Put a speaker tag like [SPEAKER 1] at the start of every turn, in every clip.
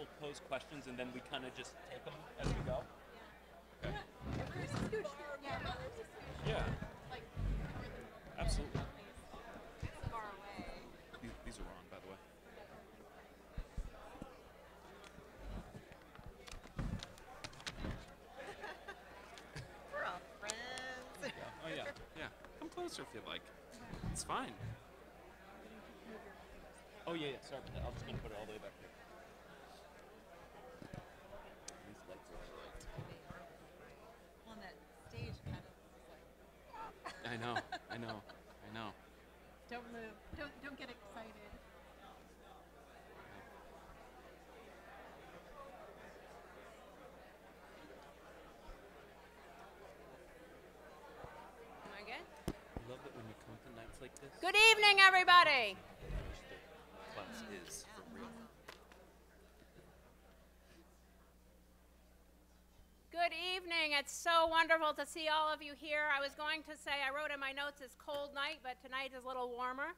[SPEAKER 1] will pose questions, and then we kind of just take them as we go. Okay.
[SPEAKER 2] There's a scooch. Yeah, no, there's a scooch.
[SPEAKER 1] Yeah.
[SPEAKER 2] Like,
[SPEAKER 1] Absolutely.
[SPEAKER 2] far away.
[SPEAKER 1] These are wrong, by the way.
[SPEAKER 2] We're all friends.
[SPEAKER 1] Yeah. Oh yeah. Yeah. Come closer if you like. It's fine. Oh yeah. Sorry about that. I'm just gonna put it all the way back here. These lights are bright.
[SPEAKER 2] On that stage, kind of like.
[SPEAKER 1] I know.
[SPEAKER 2] Don't move. Don't get excited.
[SPEAKER 3] Am I good?
[SPEAKER 1] I love it when you come to nights like this.
[SPEAKER 3] Good evening, everybody.
[SPEAKER 1] The class is for real.
[SPEAKER 3] Good evening. It's so wonderful to see all of you here. I was going to say, I wrote in my notes, it's cold night, but tonight is a little warmer.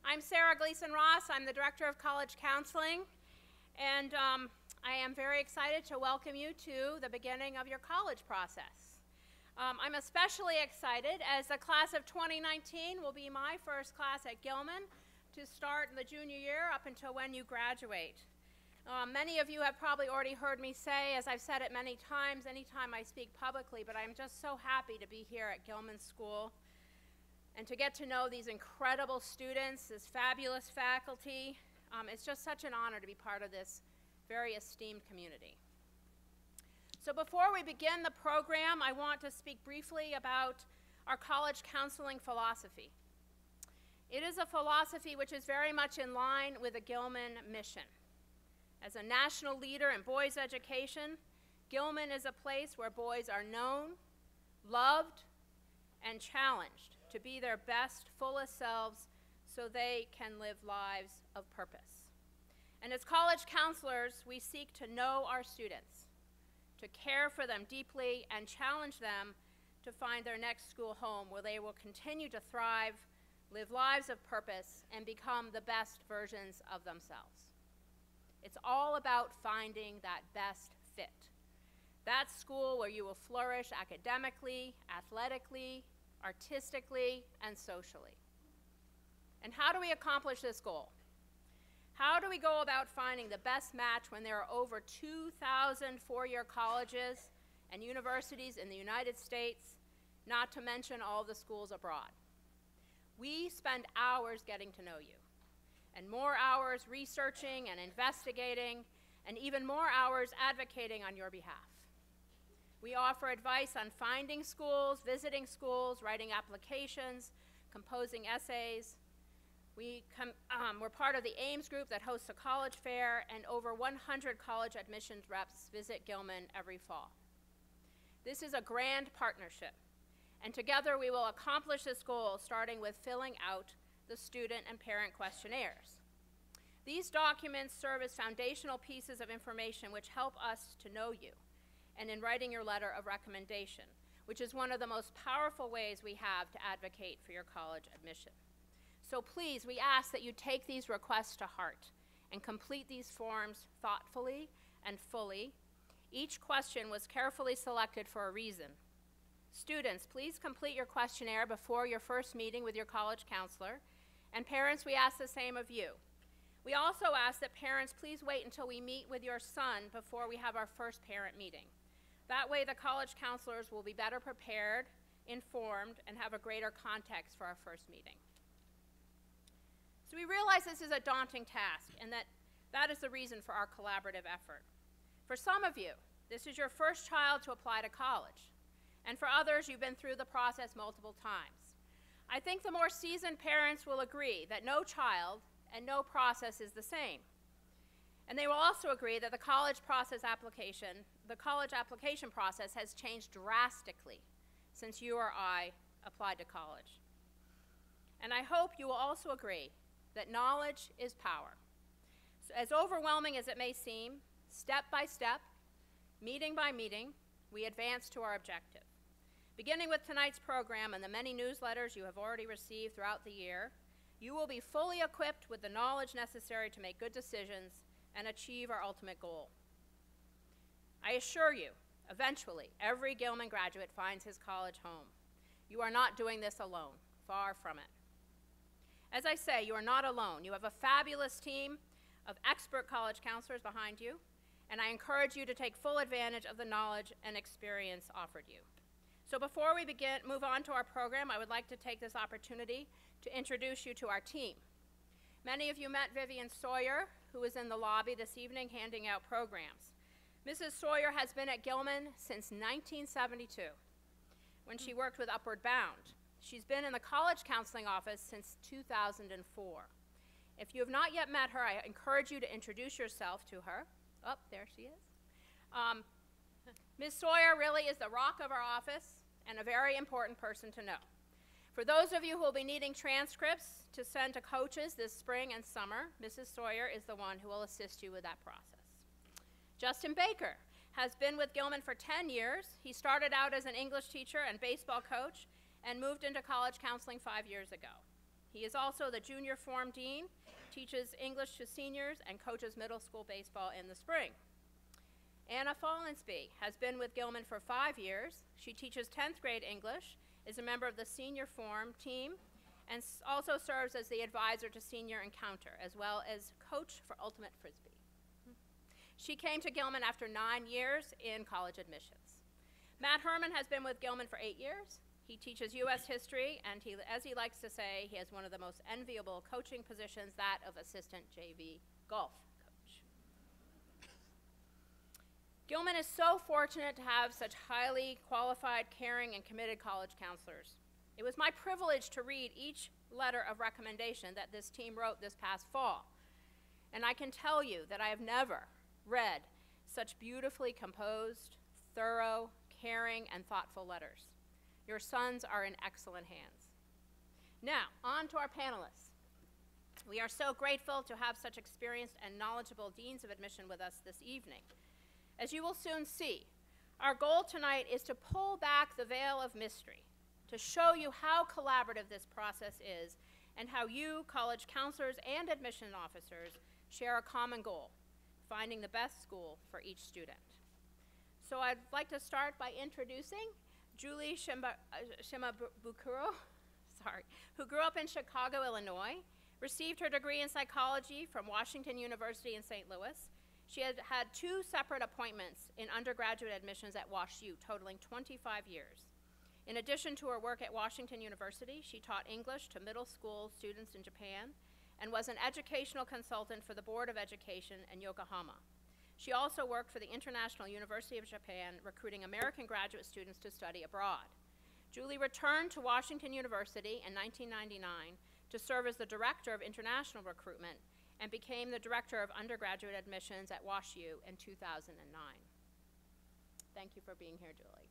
[SPEAKER 3] I'm Sarah Gleason-Ross. I'm the Director of College Counseling, and I am very excited to welcome you to the beginning of your college process. I'm especially excited as the class of 2019 will be my first class at Gilman to start the junior year up until when you graduate. Many of you have probably already heard me say, as I've said it many times, anytime I speak publicly, but I'm just so happy to be here at Gilman School and to get to know these incredible students, this fabulous faculty. It's just such an honor to be part of this very esteemed community. So before we begin the program, I want to speak briefly about our college counseling philosophy. It is a philosophy which is very much in line with the Gilman mission. As a national leader in boys' education, Gilman is a place where boys are known, loved, and challenged to be their best, fullest selves so they can live lives of purpose. And as college counselors, we seek to know our students, to care for them deeply, and challenge them to find their next school home where they will continue to thrive, live lives of purpose, and become the best versions of themselves. It's all about finding that best fit. That school where you will flourish academically, athletically, artistically, and socially. And how do we accomplish this goal? How do we go about finding the best match when there are over 2,000 four-year colleges and universities in the United States, not to mention all the schools abroad? We spend hours getting to know you, and more hours researching and investigating, and even more hours advocating on your behalf. We offer advice on finding schools, visiting schools, writing applications, composing essays. We're part of the Ames group that hosts a college fair, and over 100 college admissions reps visit Gilman every fall. This is a grand partnership, and together we will accomplish this goal, starting with filling out the student and parent questionnaires. These documents serve as foundational pieces of information which help us to know you, and in writing your letter of recommendation, which is one of the most powerful ways we have to advocate for your college admission. So please, we ask that you take these requests to heart and complete these forms thoughtfully and fully. Each question was carefully selected for a reason. Students, please complete your questionnaire before your first meeting with your college counselor. And parents, we ask the same of you. We also ask that parents please wait until we meet with your son before we have our first parent meeting. That way the college counselors will be better prepared, informed, and have a greater context for our first meeting. So we realize this is a daunting task, and that is the reason for our collaborative effort. For some of you, this is your first child to apply to college, and for others, you've been through the process multiple times. I think the more seasoned parents will agree that no child and no process is the same. And they will also agree that the college application process has changed drastically since you or I applied to college. And I hope you will also agree that knowledge is power. So as overwhelming as it may seem, step by step, meeting by meeting, we advance to our objective. Beginning with tonight's program and the many newsletters you have already received throughout the year, you will be fully equipped with the knowledge necessary to make good decisions and achieve our ultimate goal. I assure you, eventually, every Gilman graduate finds his college home. You are not doing this alone, far from it. As I say, you are not alone. You have a fabulous team of expert college counselors behind you, and I encourage you to take full advantage of the knowledge and experience offered you. So before we move on to our program, I would like to take this opportunity to introduce you to our team. Many of you met Vivian Sawyer, who is in the lobby this evening handing out programs. Mrs. Sawyer has been at Gilman since 1972, when she worked with Upward Bound. She's been in the college counseling office since 2004. If you have not yet met her, I encourage you to introduce yourself to her. Oh, there she is. Ms. Sawyer really is the rock of our office and a very important person to know. For those of you who will be needing transcripts to send to coaches this spring and summer, Mrs. Sawyer is the one who will assist you with that process. Justin Baker has been with Gilman for 10 years. He started out as an English teacher and baseball coach and moved into college counseling 5 years ago. He is also the junior form dean, teaches English to seniors, and coaches middle school baseball in the spring. Anna Follansby has been with Gilman for 5 years. She teaches 10th grade English, is a member of the senior form team, and also serves as the advisor to Senior Encounter, as well as coach for Ultimate Frisbee. She came to Gilman after 9 years in college admissions. Matt Herman has been with Gilman for 8 years. He teaches U.S. history, and as he likes to say, he has one of the most enviable coaching positions, that of assistant JV golf coach. Gilman is so fortunate to have such highly qualified, caring, and committed college counselors. It was my privilege to read each letter of recommendation that this team wrote this past fall. And I can tell you that I have never read such beautifully composed, thorough, caring, and thoughtful letters. Your sons are in excellent hands. Now, on to our panelists. We are so grateful to have such experienced and knowledgeable deans of admission with us this evening. As you will soon see, our goal tonight is to pull back the veil of mystery, to show you how collaborative this process is and how you, college counselors and admission officers, share a common goal: finding the best school for each student. So I'd like to start by introducing Julie Shimabukuro, who grew up in Chicago, Illinois, received her degree in psychology from Washington University in St. Louis. She had had 2 separate appointments in undergraduate admissions at WashU, totaling 25 years. In addition to her work at Washington University, she taught English to middle school students in Japan and was an educational consultant for the Board of Education in Yokohama. She also worked for the International University of Japan, recruiting American graduate students to study abroad. Julie returned to Washington University in 1999 to serve as the Director of International Recruitment and became the Director of Undergraduate Admissions at WashU in 2009. Thank you for being here, Julie.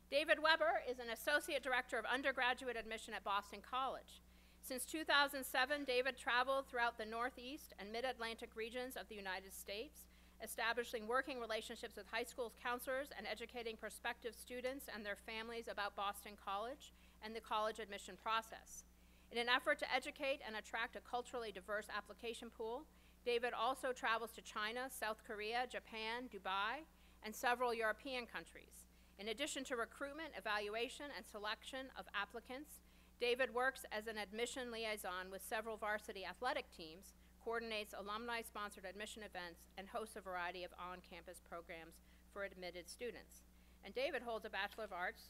[SPEAKER 3] David Weber is an Associate Director of Undergraduate Admission at Boston College. Since 2007, David traveled throughout the Northeast and Mid-Atlantic regions of the United States, establishing working relationships with high school counselors and educating prospective students and their families about Boston College and the college admission process. In an effort to educate and attract a culturally diverse application pool, David also travels to China, South Korea, Japan, Dubai, and several European countries. In addition to recruitment, evaluation, and selection of applicants, David works as an admission liaison with several varsity athletic teams, coordinates alumni-sponsored admission events, and hosts a variety of on-campus programs for admitted students. And David holds a Bachelor of Arts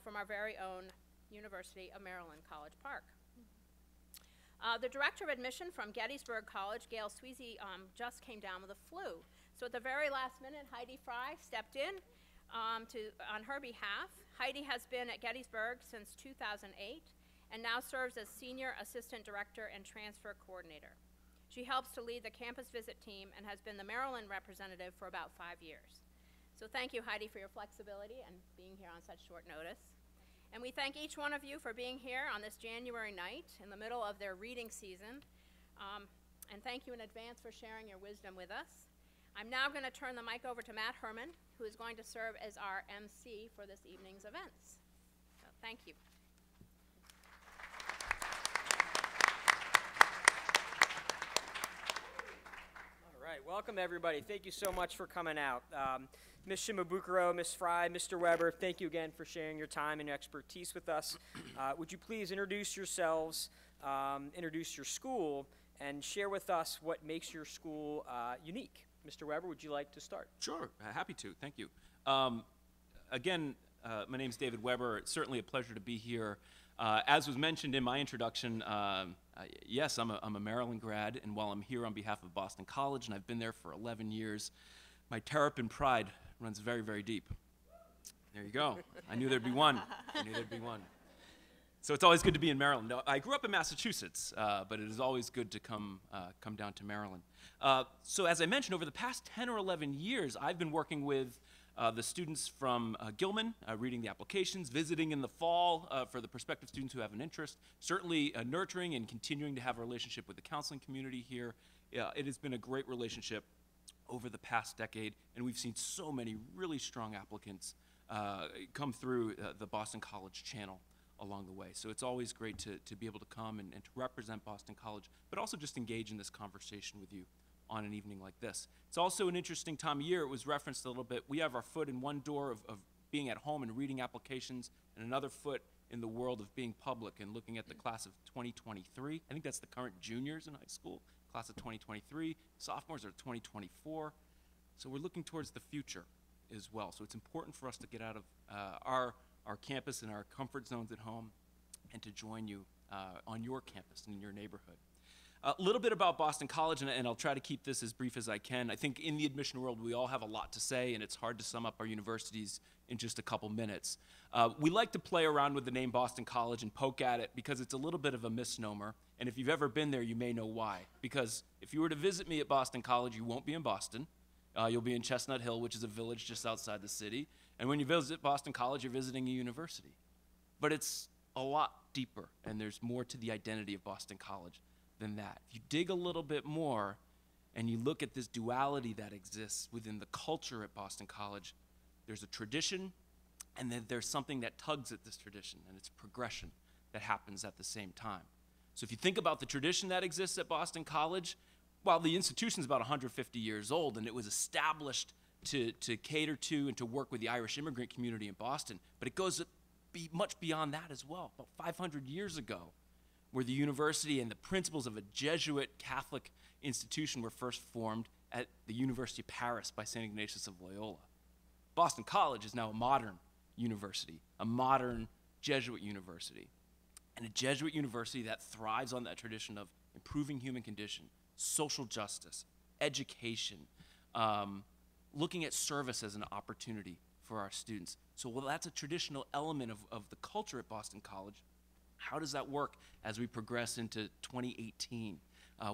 [SPEAKER 3] from our very own University of Maryland, College Park. The Director of Admission from Gettysburg College, Gail Sweezy, just came down with a flu. So at the very last minute, Heidi Fry stepped in on her behalf. Heidi has been at Gettysburg since 2008 and now serves as Senior Assistant Director and Transfer Coordinator. She helps to lead the campus visit team and has been the Maryland representative for about 5 years. So thank you, Heidi, for your flexibility and being here on such short notice. And we thank each one of you for being here on this January night in the middle of their reading season. And thank you in advance for sharing your wisdom with us. I'm now going to turn the mic over to Matt Herman, who is going to serve as our MC for this evening's events. So thank you.
[SPEAKER 1] All right,
[SPEAKER 4] Welcome, everybody. Thank you so much for coming out. Ms. Shimabukuro, Ms. Fry, Mr. Weber, thank you again for sharing your time and expertise with us. Would you please introduce yourselves, introduce your school, and share with us what makes your school unique? Mr. Weber, would you like to start?
[SPEAKER 1] Sure, happy to. Thank you. Again, my name's David Weber. It's certainly a pleasure to be here. As was mentioned in my introduction, yes, I'm a Maryland grad, and while I'm here on behalf of Boston College, and I've been there for 11 years, my Terrapin pride runs very, very deep. There you go. I knew there'd be one. I knew there'd be one. So it's always good to be in Maryland. No, I grew up in Massachusetts, but it is always good to come down to Maryland. So as I mentioned, over the past 10 or 11 years, I've been working with the students from Gilman, reading the applications, visiting in the fall for the prospective students who have an interest, certainly nurturing and continuing to have a relationship with the counseling community here. It has been a great relationship over the past decade, and we've seen so many really strong applicants come through the Boston College channel along the way. So it's always great to be able to come and to represent Boston College, but also just engage in this conversation with you on an evening like this. It's also an interesting time of year. It was referenced a little bit. We have our foot in one door of being at home and reading applications, and another foot in the world of being public and looking at the class of 2023. I think that's the current juniors in high school, class of 2023. Sophomores are 2024. So we're looking towards the future as well. So it's important for us to get out of our campus and our comfort zones at home and to join you on your campus and in your neighborhood. A little bit about Boston College, and I'll try to keep this as brief as I can. I think in the admission world, we all have a lot to say, and it's hard to sum up our universities in just a couple minutes. We like to play around with the name Boston College and poke at it because it's a little bit of a misnomer, and if you've ever been there, you may know why. Because if you were to visit me at Boston College, you won't be in Boston. You'll be in Chestnut Hill, which is a village just outside the city. And when you visit Boston College, you're visiting a university. But it's a lot deeper, and there's more to the identity of Boston College than that. If you dig a little bit more and you look at this duality that exists within the culture at Boston College, there's a tradition, and then there's something that tugs at this tradition, and it's progression that happens at the same time. So if you think about the tradition that exists at Boston College, while the institution is about 150 years old, and it was established to cater to and to work with the Irish immigrant community in Boston, but it goes much beyond that as well. About 500 years ago, where the university and the principles of a Jesuit Catholic institution were first formed at the University of Paris by St. Ignatius of Loyola. Boston College is now a modern university, a modern Jesuit university, and a Jesuit university that thrives on that tradition of improving human condition, social justice, education, looking at service as an opportunity for our students. So while that's a traditional element of the culture at Boston College, how does that work as we progress into 2018?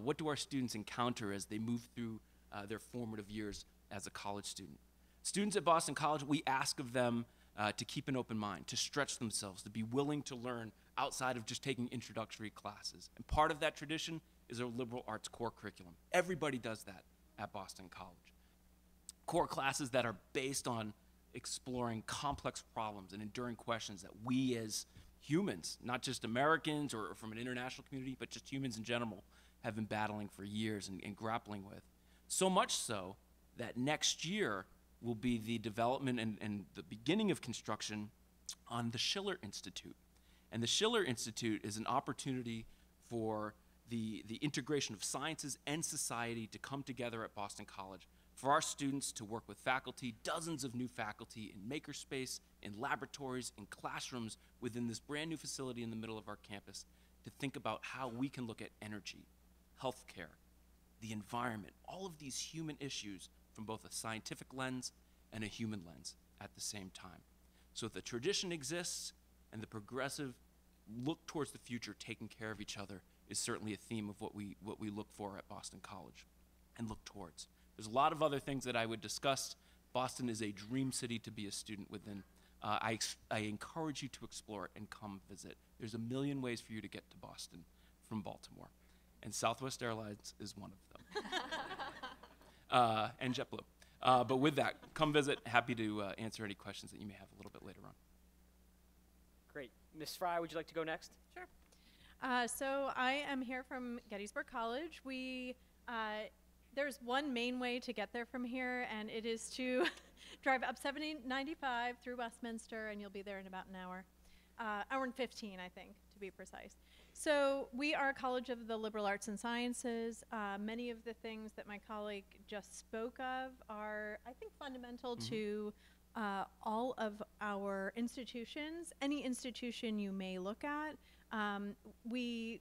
[SPEAKER 1] What do our students encounter as they move through their formative years as a college student? Students at Boston College, we ask of them to keep an open mind, to stretch themselves, to be willing to learn outside of just taking introductory classes. And part of that tradition is our liberal arts core curriculum. Everybody does that at Boston College. Core classes that are based on exploring complex problems and enduring questions that we as humans, not just Americans or from an international community, but just humans in general, have been battling for years and grappling with. So much so that next year will be the development and the beginning of construction on the Schiller Institute. And the Schiller Institute is an opportunity for the integration of sciences and society to come together at Boston College, for our students to work with faculty, dozens of new faculty in makerspace, in laboratories, in classrooms within this brand new facility in the middle of our campus, to think about how we can look at energy, healthcare, the environment, all of these human issues from both a scientific lens and a human lens at the same time. So the tradition exists, and the progressive look towards the future, taking care of each other, is certainly a theme of what we look for at Boston College and look towards. There's a lot of other things that I would discuss. Boston is a dream city to be a student within. I encourage you to explore it and come visit. There's a million ways for you to get to Boston from Baltimore, and Southwest Airlines is one of them, and JetBlue. But with that, come visit. Happy to answer any questions that you may have a little bit later on.
[SPEAKER 4] Great. Ms. Fry, would you like to go next?
[SPEAKER 2] Sure. So I am here from Gettysburg College. We
[SPEAKER 5] there's one main way to get there from here, and it is to drive up 7095 through Westminster, and you'll be there in about an hour. Hour and 15, I think, to be precise. So we are a college of the liberal arts and sciences. Many of the things that my colleague just spoke of are, I think, fundamental to all of our institutions. Any institution you may look at, we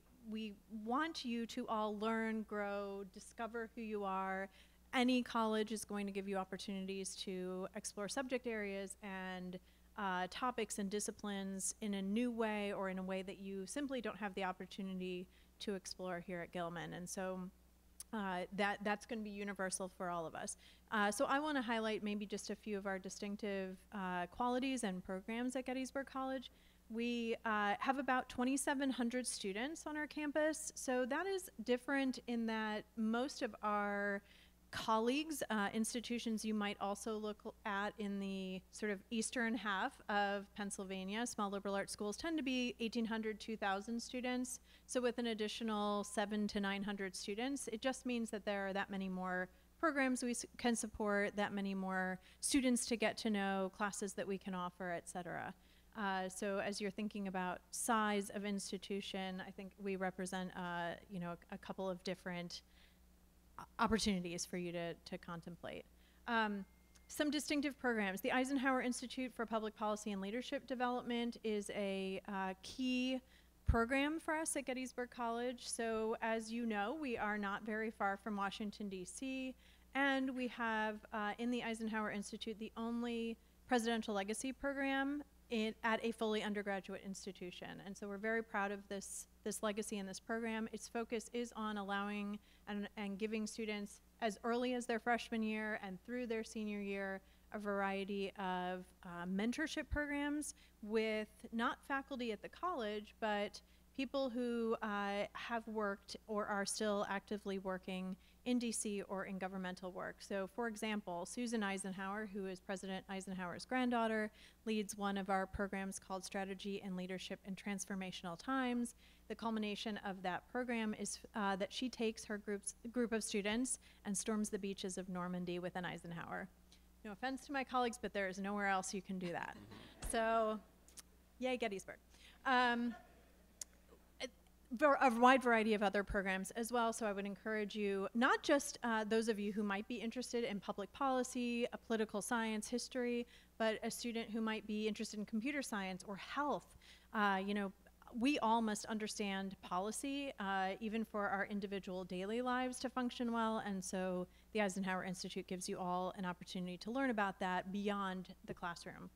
[SPEAKER 5] want you to all learn, grow, discover who you are. Any college is going to give you opportunities to explore subject areas and topics and disciplines in a new way, or in a way that you simply don't have the opportunity to explore here at Gilman. And so that's going to be universal for all of us. So I want to highlight maybe just a few of our distinctive qualities and programs at Gettysburg College. We have about 2,700 students on our campus, so that is different in that most of our colleagues, institutions you might also look at in the sort of eastern half of Pennsylvania, small liberal arts schools tend to be 1,800, 2,000 students. So with an additional 700 to 900 students, it just means that there are that many more programs we can support, that many more students to get to know, classes that we can offer, et cetera. So as you're thinking about size of institution, I think we represent, you know, a couple of different opportunities for you to contemplate. Some distinctive programs. The Eisenhower Institute for Public Policy and Leadership Development is a key program for us at Gettysburg College. So as you know, we are not very far from Washington, D.C., and we have in the Eisenhower Institute the only presidential legacy program at a fully undergraduate institution. And so we're very proud of this legacy and this program. Its focus is on allowing and giving students as early as their freshman year and through their senior year a variety of mentorship programs with not faculty at the college, but people who have worked or are still actively working in DC or in governmental work. So for example, Susan Eisenhower, who is President Eisenhower's granddaughter, leads one of our programs called Strategy and Leadership in Transformational Times. The culmination of that program is that she takes her group of students and storms the beaches of Normandy with an Eisenhower. No offense to my colleagues, but there is nowhere else you can do that. So, yay Gettysburg. A wide variety of other programs as well, so I would encourage you, not just those of you who might be interested in public policy, political science, history, but a student who might be interested in computer science or health. You know, we all must understand policy, even for our individual daily lives to function well, and so the Eisenhower Institute gives you all an opportunity to learn about that beyond the classroom.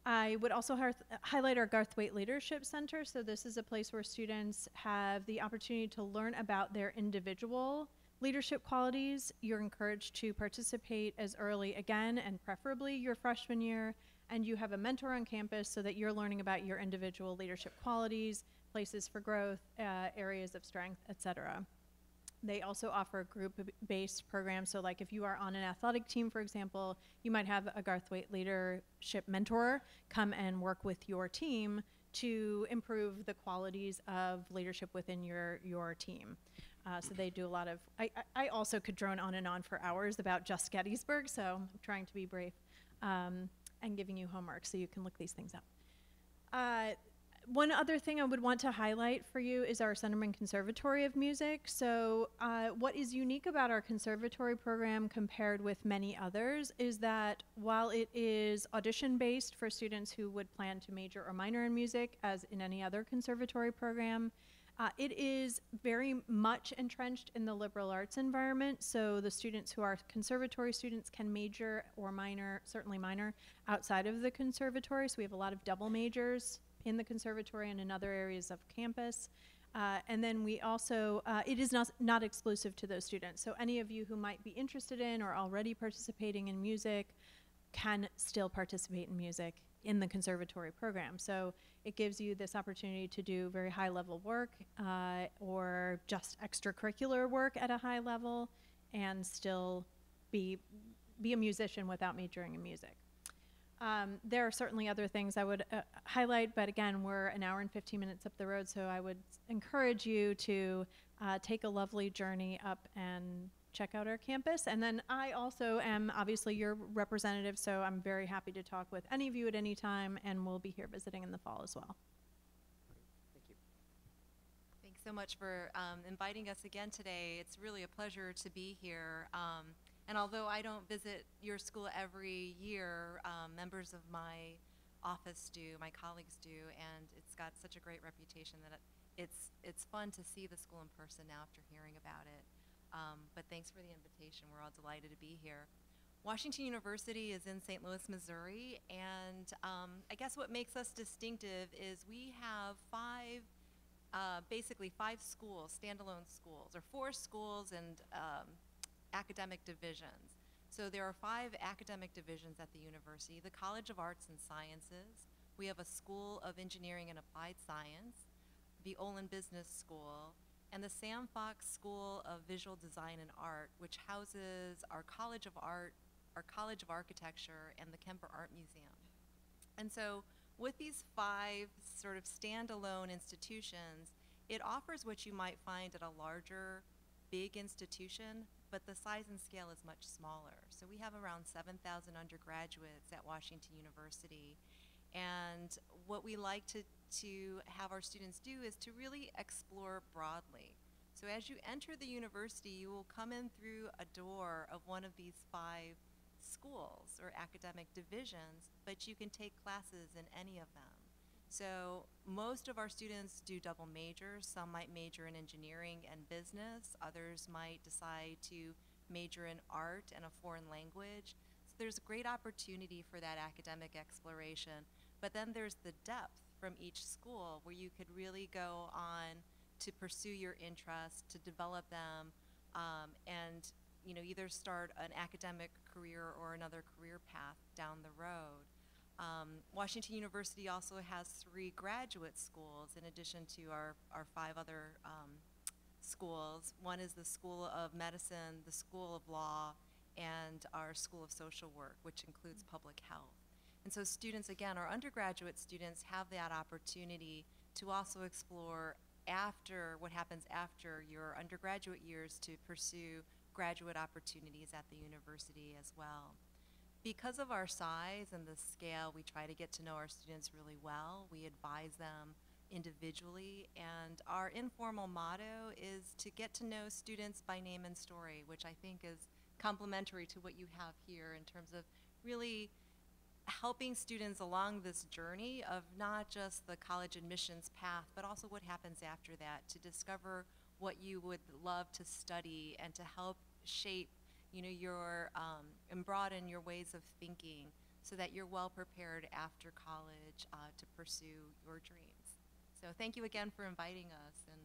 [SPEAKER 5] I would also highlight our Garth Waite Leadership Center. So this is a place where students have the opportunity to learn about their individual leadership qualities. You're encouraged to participate as early, again, and preferably your freshman year, and you have a mentor on campus so that you're learning about your individual leadership qualities, places for growth, areas of strength, et cetera. They also offer group-based programs. So like if you are on an athletic team, for example, you might have a Garth Waite leadership mentor come and work with your team to improve the qualities of leadership within your team. So they do a lot of, I also could drone on and on for hours about just Gettysburg, so I'm trying to be brief and giving you homework so you can look these things up. One other thing I would want to highlight for you is our Sunderman Conservatory of Music. So what is unique about our conservatory program compared with many others is that while it is audition-based for students who would plan to major or minor in music, as in any other conservatory program, it is very much entrenched in the liberal arts environment. So the students who are conservatory students can major or minor, certainly minor, outside of the conservatory. So we have a lot of double majors in the conservatory and in other areas of campus. And then we also, it is not exclusive to those students. So any of you who might be interested in or already participating in music can still participate in music in the conservatory program. So it gives you this opportunity to do very high level work or just extracurricular work at a high level and still be a musician without majoring in music. There are certainly other things I would highlight, but again, we're an hour and 15 minutes up the road, so I would encourage you to take a lovely journey up and check out our campus. And then I also am obviously your representative, so I'm very happy to talk with any of you at any time, and we'll be here visiting in the fall as well.
[SPEAKER 4] Thank you.
[SPEAKER 2] Thanks so much for inviting us again today. It's really a pleasure to be here. And although I don't visit your school every year, members of my office do, my colleagues do, and it's got such a great reputation that it's fun to see the school in person now after hearing about it. But thanks for the invitation. We're all delighted to be here. Washington University is in St. Louis, Missouri, and I guess what makes us distinctive is we have basically five schools, standalone schools, or four schools and academic divisions. So there are five academic divisions at the university: the College of Arts and Sciences, we have a School of Engineering and Applied Science, the Olin Business School, and the Sam Fox School of Visual Design and Art, which houses our College of Art, our College of Architecture, and the Kemper Art Museum. And so with these five sort of standalone institutions, it offers what you might find at a larger, big institution, but the size and scale is much smaller. So we have around 7,000 undergraduates at Washington University. And what we like to have our students do is to really explore broadly. So as you enter the university, you will come in through a door of one of these five schools or academic divisions, but you can take classes in any of them. So most of our students do double majors. Some might major in engineering and business. Others might decide to major in art and a foreign language. So there's a great opportunity for that academic exploration. But then there's the depth from each school where you could really go on to pursue your interests, to develop them, and either start an academic career or another career path down the road. Washington University also has 3 graduate schools in addition to our 5 other schools. One is the School of Medicine, the School of Law, and our School of Social Work, which includes public health. And so students, again, our undergraduate students have that opportunity to also explore what happens after your undergraduate years, to pursue graduate opportunities at the university as well. Because of our size and the scale, we try to get to know our students really well. We advise them individually, and our informal motto is to get to know students by name and story, which I think is complementary to what you have here in terms of really helping students along this journey of not just the college admissions path, but also what happens after that, to discover what you would love to study and to help shape your and broaden your ways of thinking so that you're well prepared after college to pursue your dreams. So thank you again for inviting us, and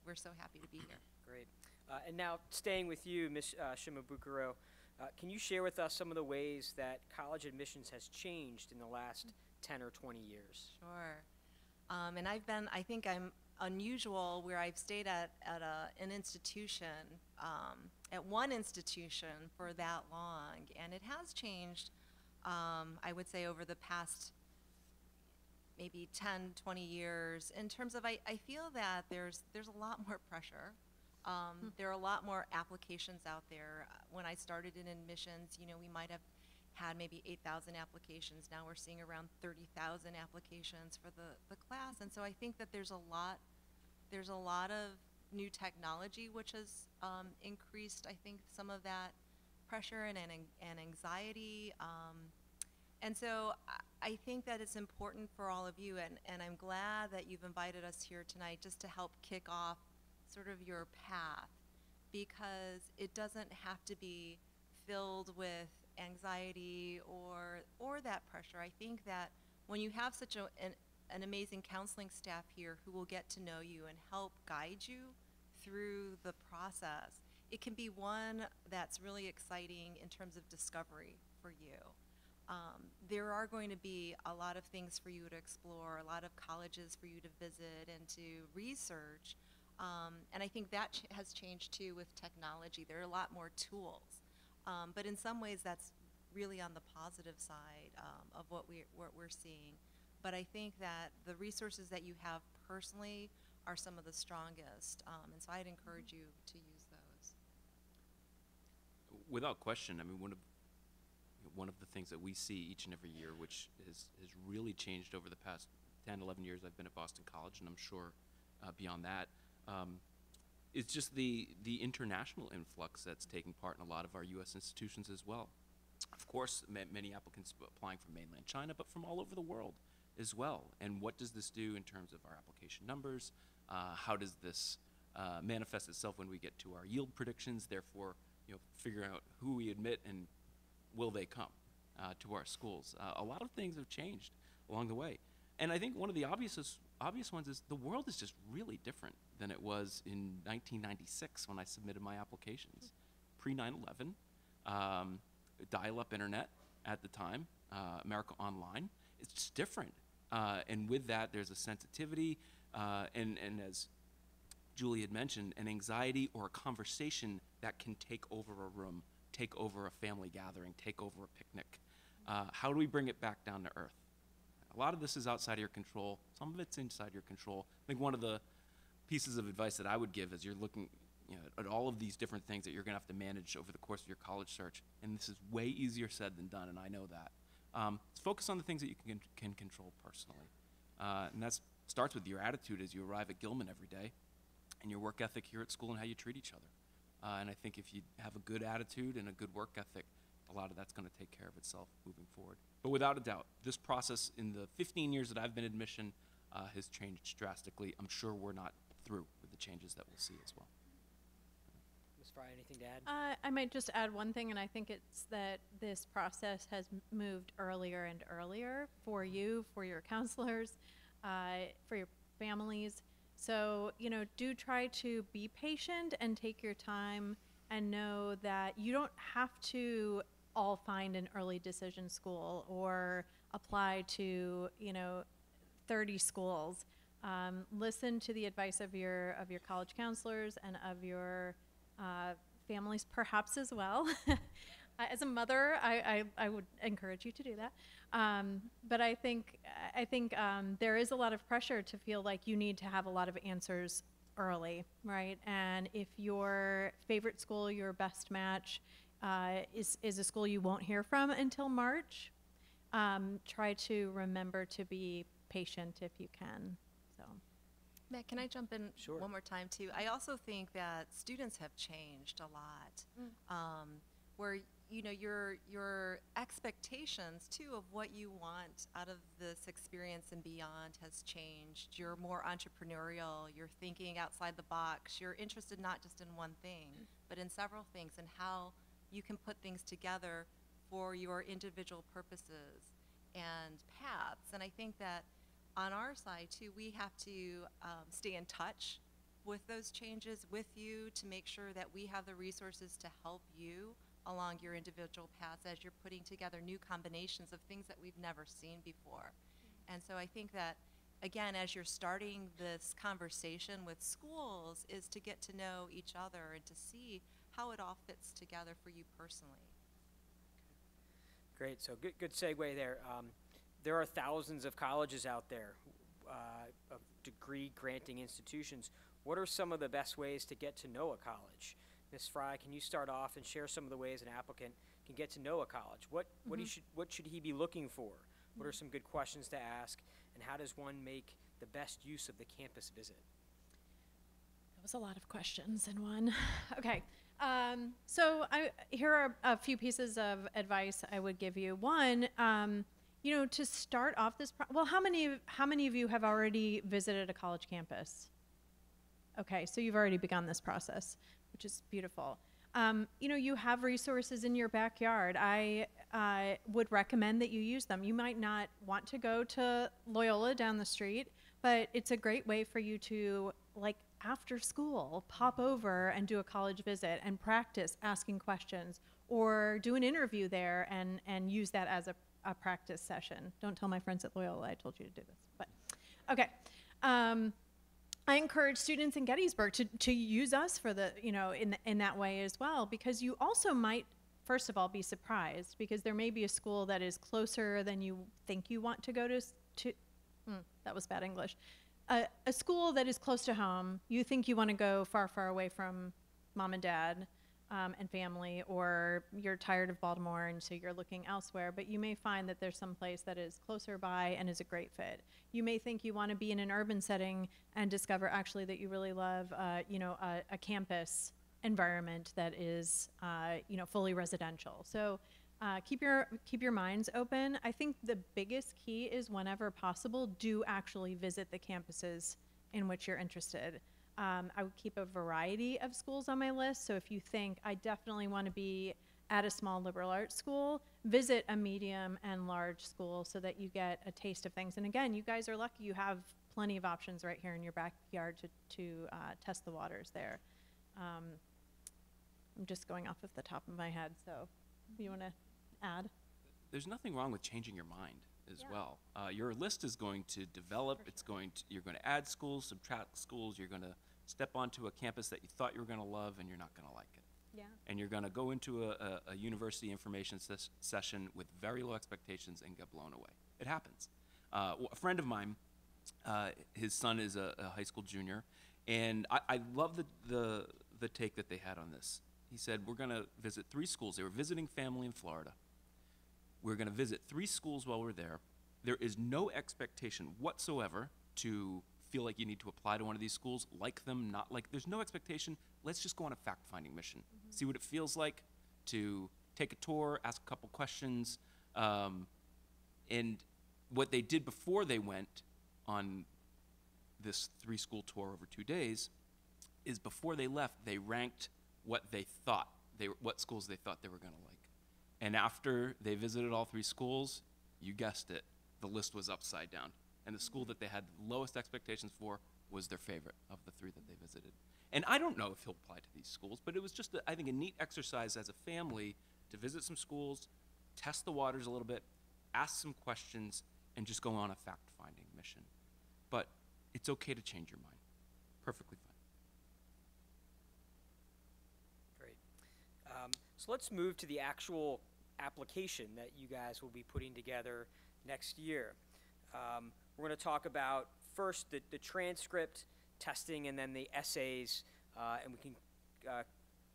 [SPEAKER 2] we're so happy to be here.
[SPEAKER 4] Great. And now, staying with you, Ms. Shimabukuro, can you share with us some of the ways that college admissions has changed in the last 10 or 20 years?
[SPEAKER 2] Sure. And I think I'm unusual where I've stayed at an institution, at one institution for that long, and it has changed, I would say, over the past maybe 10, 20 years in terms of I feel that there's a lot more pressure. There are a lot more applications out there. When I started in admissions, we might have had maybe 8,000 applications. Now we're seeing around 30,000 applications for the class, and so I think that there's a lot of new technology which has increased, I think, some of that pressure and anxiety. And so I think that it's important for all of you, and I'm glad that you've invited us here tonight just to help kick off sort of your path, because it doesn't have to be filled with anxiety or that pressure. I think that when you have such an amazing counseling staff here who will get to know you and help guide you through the process, it can be one that's really exciting in terms of discovery for you. There are going to be a lot of things for you to explore, a lot of colleges for you to visit and to research. And I think that has changed too with technology. There are a lot more tools. But in some ways that's really on the positive side of what we're seeing. But I think that the resources that you have personally are some of the strongest, and so I'd encourage you to use those.
[SPEAKER 1] Without question, I mean, one of the things that we see each and every year, which has really changed over the past 10, 11 years I've been at Boston College, and I'm sure beyond that, is just the international influx that's taking part in a lot of our U.S. institutions as well. Of course, many applicants applying from mainland China, but from all over the world as well. And what does this do in terms of our application numbers? How does this manifest itself when we get to our yield predictions? Therefore, figuring out who we admit and will they come to our schools. A lot of things have changed along the way. And I think one of the obvious ones is the world is just really different than it was in 1996 when I submitted my applications. Pre-9/11, dial-up internet at the time, America Online. It's just different. And with that, there's a sensitivity, and as Julie had mentioned, an anxiety or a conversation that can take over a room, take over a family gathering, take over a picnic. How do we bring it back down to earth? A lot of this is outside of your control. Some of it's inside your control. I think one of the pieces of advice that I would give as you're looking at all of these different things that you're going to have to manage over the course of your college search, and this is way easier said than done, and I know that. Focus on the things that you can control personally. And that starts with your attitude as you arrive at Gilman every day, and your work ethic here at school and how you treat each other. And I think if you have a good attitude and a good work ethic, a lot of that's going to take care of itself moving forward. But without a doubt, this process in the 15 years that I've been in admission has changed drastically. I'm sure we're not through with the changes that we'll see as well.
[SPEAKER 4] Ms. Fry, anything to add?
[SPEAKER 5] I might just add one thing, and I think it's that this process has moved earlier and earlier for you, for your counselors, for your families. So, do try to be patient and take your time and know that you don't have to all find an early decision school or apply to, 30 schools. Listen to the advice of your college counselors and of your families perhaps as well. As a mother, I would encourage you to do that. But I think there is a lot of pressure to feel like you need to have a lot of answers early, right? And if your favorite school, your best match, is a school you won't hear from until March, try to remember to be patient if you can. So.
[SPEAKER 2] Matt, can I jump in
[SPEAKER 4] Sure.
[SPEAKER 2] one more time too? I also think that students have changed a lot, where your expectations too of what you want out of this experience and beyond has changed. You're more entrepreneurial. You're thinking outside the box. You're interested not just in one thing, but in several things and how you can put things together for your individual purposes and paths. And I think that on our side too, we have to stay in touch with those changes with you to make sure that we have the resources to help you along your individual paths as you're putting together new combinations of things that we've never seen before. And so I think that, again, as you're starting this conversation with schools, is to get to know each other and to see how it all fits together for you personally.
[SPEAKER 4] Great. So good segue there. There are thousands of colleges out there, of degree-granting institutions. What are some of the best ways to get to know a college? Ms. Fry, can you start off and share some of the ways an applicant can get to know a college? What should he be looking for? What are some good questions to ask? And how does one make the best use of the campus visit?
[SPEAKER 5] That was a lot of questions in one. Okay. So here are a few pieces of advice I would give you. One, to start off this, how many of you have already visited a college campus? Okay, so you've already begun this process, which is beautiful. You have resources in your backyard. I would recommend that you use them. You might not want to go to Loyola down the street, but it's a great way for you to, after school, pop over and do a college visit and practice asking questions, or do an interview there and use that as a practice session. Don't tell my friends at Loyola I told you to do this, but okay. I encourage students in Gettysburg to use us for the, in that way as well, because you also might first of all, be surprised, because there may be a school that is closer than you think you want to go to that was bad English. A school that is close to home, you think you want to go far, far away from mom and dad and family, or you're tired of Baltimore and so you're looking elsewhere, but you may find that there's some place that is closer by and is a great fit. You may think you want to be in an urban setting and discover actually that you really love, a campus environment that is, fully residential. So keep your minds open. I think the biggest key is, whenever possible, do actually visit the campuses in which you're interested. I would keep a variety of schools on my list. So if you think, I definitely want to be at a small liberal arts school, visit a medium and large school so that you get a taste of things. And again, you guys are lucky you have plenty of options right here in your backyard to test the waters there. I'm just going off of the top of my head, so you want to add?
[SPEAKER 1] There's nothing wrong with changing your mind as well. Your list is going to develop. You're going to add schools, subtract schools. You're going to step onto a campus that you thought you were going to love, and you're not going to like it.
[SPEAKER 5] Yeah.
[SPEAKER 1] And you're going to go into a university information session with very low expectations and get blown away. It happens. A friend of mine, his son is a high school junior, and I love the take that they had on this. He said, we're going to visit 3 schools. They were visiting family in Florida. We're going to visit 3 schools while we're there. There is no expectation whatsoever to feel like you need to apply to one of these schools, like them, not like. There's no expectation. Let's just go on a fact-finding mission. See what it feels like to take a tour, ask a couple questions. And what they did before they went on this 3-school tour over 2 days is, before they left, they ranked what schools they thought they were going to like. And after they visited all 3 schools, you guessed it, the list was upside down. And the school that they had the lowest expectations for was their favorite of the 3 that they visited. And I don't know if he'll apply to these schools, but it was just, I think, a neat exercise as a family to visit some schools, test the waters a little bit, ask some questions, and just go on a fact-finding mission. But it's okay to change your mind. Perfectly fine.
[SPEAKER 4] So let's move to the actual application that you guys will be putting together next year. We're going to talk about first the transcript testing, and then the essays, and we can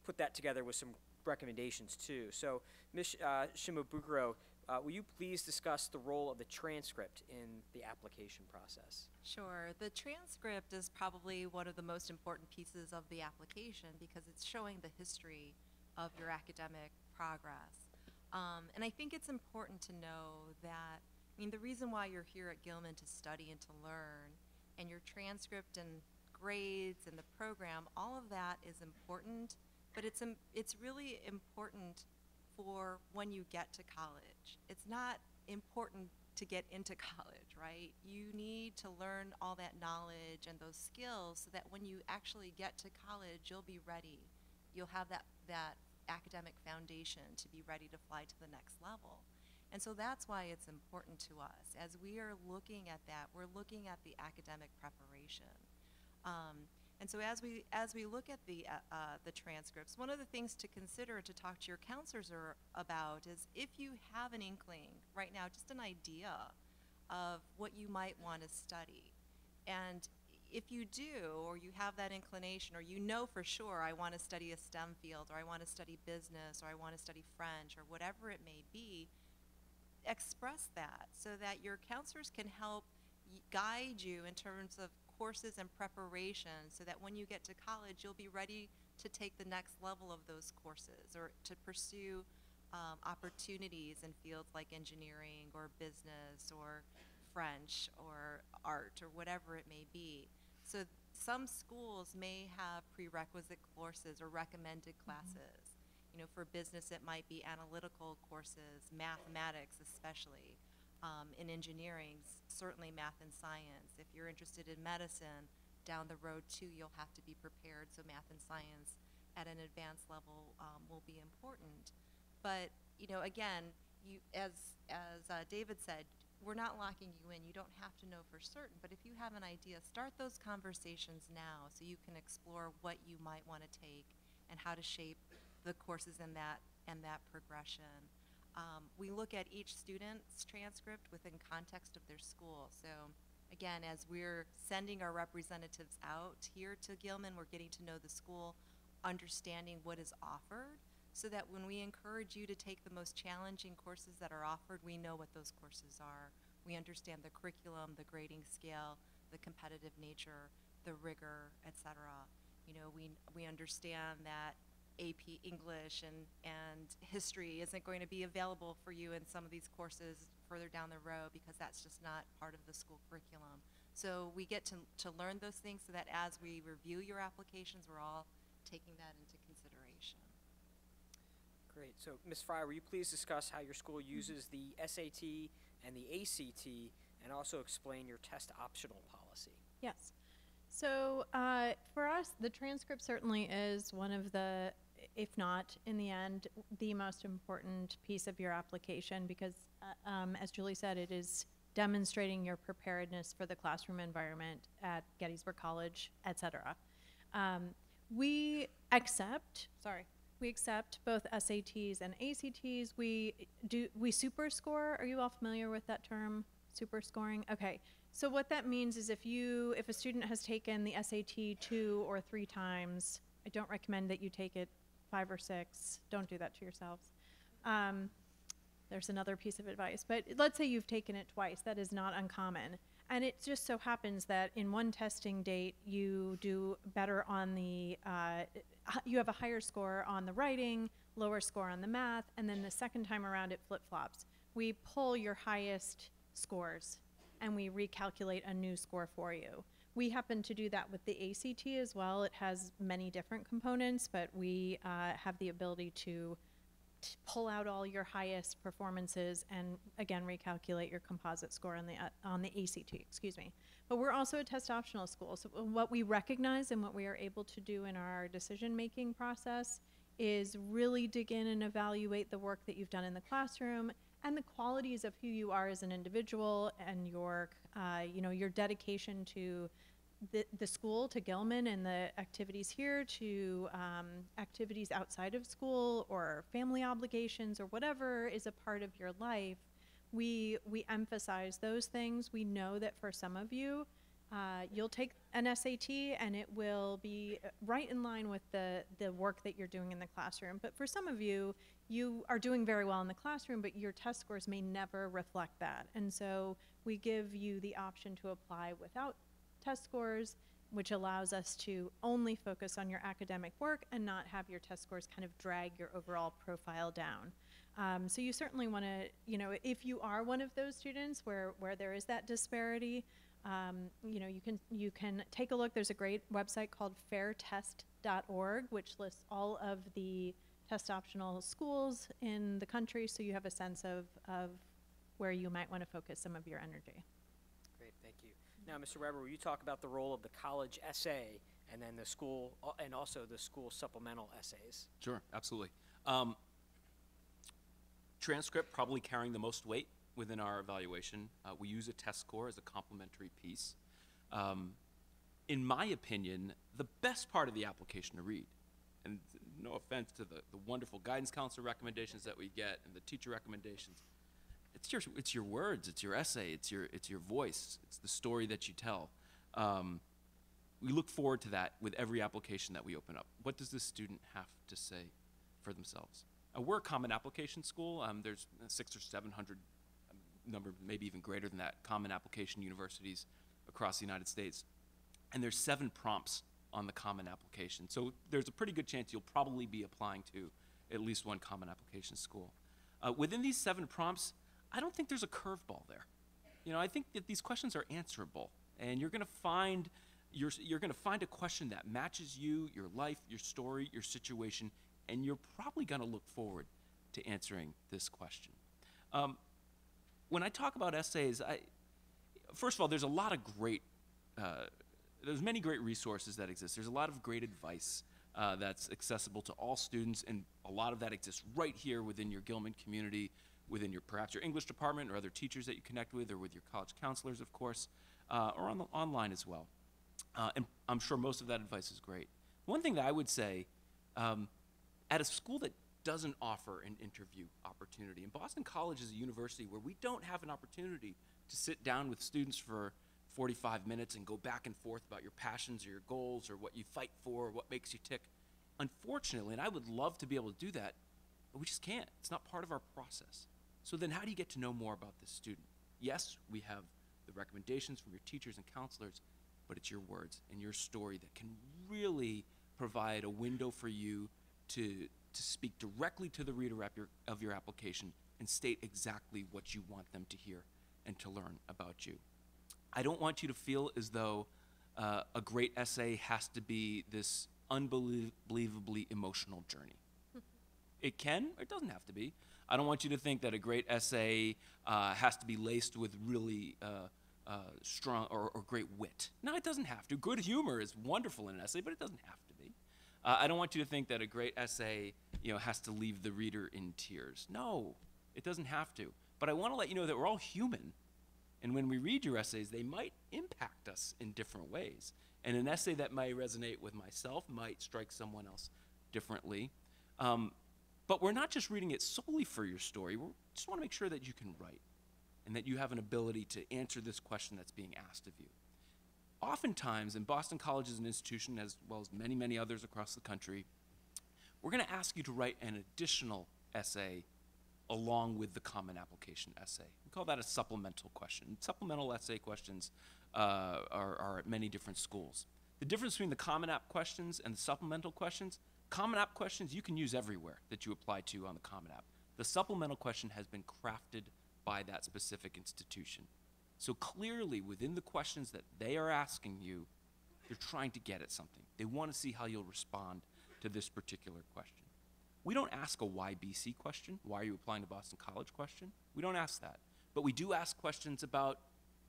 [SPEAKER 4] put that together with some recommendations too. So Ms. Shimabukuro, will you please discuss the role of the transcript in the application process?
[SPEAKER 2] Sure. The transcript is probably one of the most important pieces of the application, because it's showing the history of your academic progress. And I think it's important to know that, the reason why you're here at Gilman to study and to learn, and your transcript and grades and the program, all of that is important, but it's really important for when you get to college. It's not important to get into college, right? You need to learn all that knowledge and those skills so that when you actually get to college, you'll be ready. You'll have that academic foundation to be ready to fly to the next level. And so that's why it's important to us. As we are looking at that, we're looking at the academic preparation. And so as we look at the transcripts, one of the things to consider, to talk to your counselors about, is if you have an inkling right now, just an idea of what you might want to study. And if you do, or you have that inclination, or you know for sure, I want to study a STEM field, or I want to study business, or I want to study French, or whatever it may be, express that so that your counselors can help guide you in terms of courses and preparation, so that when you get to college, you'll be ready to take the next level of those courses, or to pursue opportunities in fields like engineering or business or French or art or whatever it may be. So some schools may have prerequisite courses or recommended classes. For business, it might be analytical courses, mathematics especially. In engineering, certainly math and science. If you're interested in medicine, down the road too, you'll have to be prepared. So math and science at an advanced level will be important. But again, as David said, we're not locking you in. You don't have to know for certain. But if you have an idea, start those conversations now so you can explore what you might want to take and how to shape the courses in that progression. We look at each student's transcript within context of their school. So again, as we're sending our representatives out here to Gilman, we're getting to know the school, understanding what is offered, so that when we encourage you to take the most challenging courses that are offered, we know what those courses are. We understand the curriculum, the grading scale, the competitive nature, the rigor, etc. You know, we understand that AP English and history isn't going to be available for you in some of these courses further down the road because that's just not part of the school curriculum. So we get to learn those things so that as we review your applications, we're all taking that into consideration.
[SPEAKER 4] Great. So, Ms. Fry, will you please discuss how your school uses the SAT and the ACT, and also explain your test optional policy?
[SPEAKER 5] Yes. So for us, the transcript certainly is one of the, if not in the end, the most important piece of your application because, as Julie said, it is demonstrating your preparedness for the classroom environment at Gettysburg College, et cetera. We accept both SATs and ACTs. We super score. Are you all familiar with that term, super scoring? Okay. So what that means is if a student has taken the SAT 2 or 3 times, I don't recommend that you take it 5 or 6. Don't do that to yourselves. There's another piece of advice. But let's say you've taken it twice. That is not uncommon. And it just so happens that in one testing date, you do better on the, you have a higher score on the writing, lower score on the math, and then the second time around it flip-flops. We pull your highest scores and we recalculate a new score for you. We happen to do that with the ACT as well. It has many different components, but we have the ability to pull out all your highest performances and again recalculate your composite score on the ACT, excuse me. But we're also a test optional school. So what we recognize and what we are able to do in our decision-making process is really dig in and evaluate the work that you've done in the classroom and the qualities of who you are as an individual and your, your dedication to the school, to Gilman and the activities here, to activities outside of school or family obligations or whatever is a part of your life. We emphasize those things. We know that for some of you, you'll take an SAT and it will be right in line with the work that you're doing in the classroom. But for some of you, you are doing very well in the classroom, but your test scores may never reflect that. And so we give you the option to apply without test scores, which allows us to only focus on your academic work and not have your test scores kind of drag your overall profile down. So you certainly want to, if you are one of those students where there is that disparity, you can take a look. There's a great website called fairtest.org, which lists all of the test optional schools in the country, so you have a sense of where you might want to focus some of your energy.
[SPEAKER 4] Great, thank you. Now, Mr. Weber, will you talk about the role of the college essay and then the school, and also the school supplemental essays?
[SPEAKER 1] Sure, absolutely. Transcript probably carrying the most weight within our evaluation. We use a test score as a complementary piece. In my opinion, the best part of the application to read, and no offense to the wonderful guidance counselor recommendations that we get and the teacher recommendations, it's your words, it's your essay, it's your voice, it's the story that you tell. We look forward to that with every application that we open up. What does the student have to say for themselves? We're a common application school. There's 600 or 700 number, maybe even greater than that, common application universities across the United States. And there's 7 prompts on the common application. So there's a pretty good chance you'll probably be applying to at least one common application school. Within these 7 prompts, I don't think there's a curveball there. I think that these questions are answerable, and you're going to find a question that matches you, your life, your story, your situation, and you're probably going to look forward to answering this question. When I talk about essays, first of all, there's a lot of there's many great resources that exist. There's a lot of great advice that's accessible to all students, and a lot of that exists right here within your Gilman community, within perhaps your English department or other teachers that you connect with, or with your college counselors, of course, or online as well. And I'm sure most of that advice is great. One thing that I would say at a school that doesn't offer an interview opportunity. And Boston College is a university where we don't have an opportunity to sit down with students for 45 minutes and go back and forth about your passions or your goals or what you fight for or what makes you tick. Unfortunately, and I would love to be able to do that, but we just can't. It's not part of our process. So then how do you get to know more about this student? Yes, we have the recommendations from your teachers and counselors, but it's your words and your story that can really provide a window for you to speak directly to the reader of your application and state exactly what you want them to hear and to learn about you. I don't want you to feel as though a great essay has to be this unbelievably emotional journey. It can, or it doesn't have to be. I don't want you to think that a great essay has to be laced with really strong or great wit. No, it doesn't have to. Good humor is wonderful in an essay, but it doesn't have to be. I don't want you to think that a great essay, has to leave the reader in tears. No, it doesn't have to. But I want to let you know that we're all human. And when we read your essays, they might impact us in different ways. And an essay that might resonate with myself might strike someone else differently. But we're not just reading it solely for your story. We just want to make sure that you can write and that you have an ability to answer this question that's being asked of you. Oftentimes, and Boston College is an institution, as well as many, many others across the country, we're going to ask you to write an additional essay along with the common application essay. We call that a supplemental question. Supplemental essay questions are at many different schools. The difference between the common app questions and the supplemental questions, common app questions you can use everywhere that you apply to on the common app. The supplemental question has been crafted by that specific institution. So clearly within the questions that they are asking you, they're trying to get at something. They want to see how you'll respond to this particular question. We don't ask a why BC question, why are you applying to Boston College question. We don't ask that. But we do ask questions about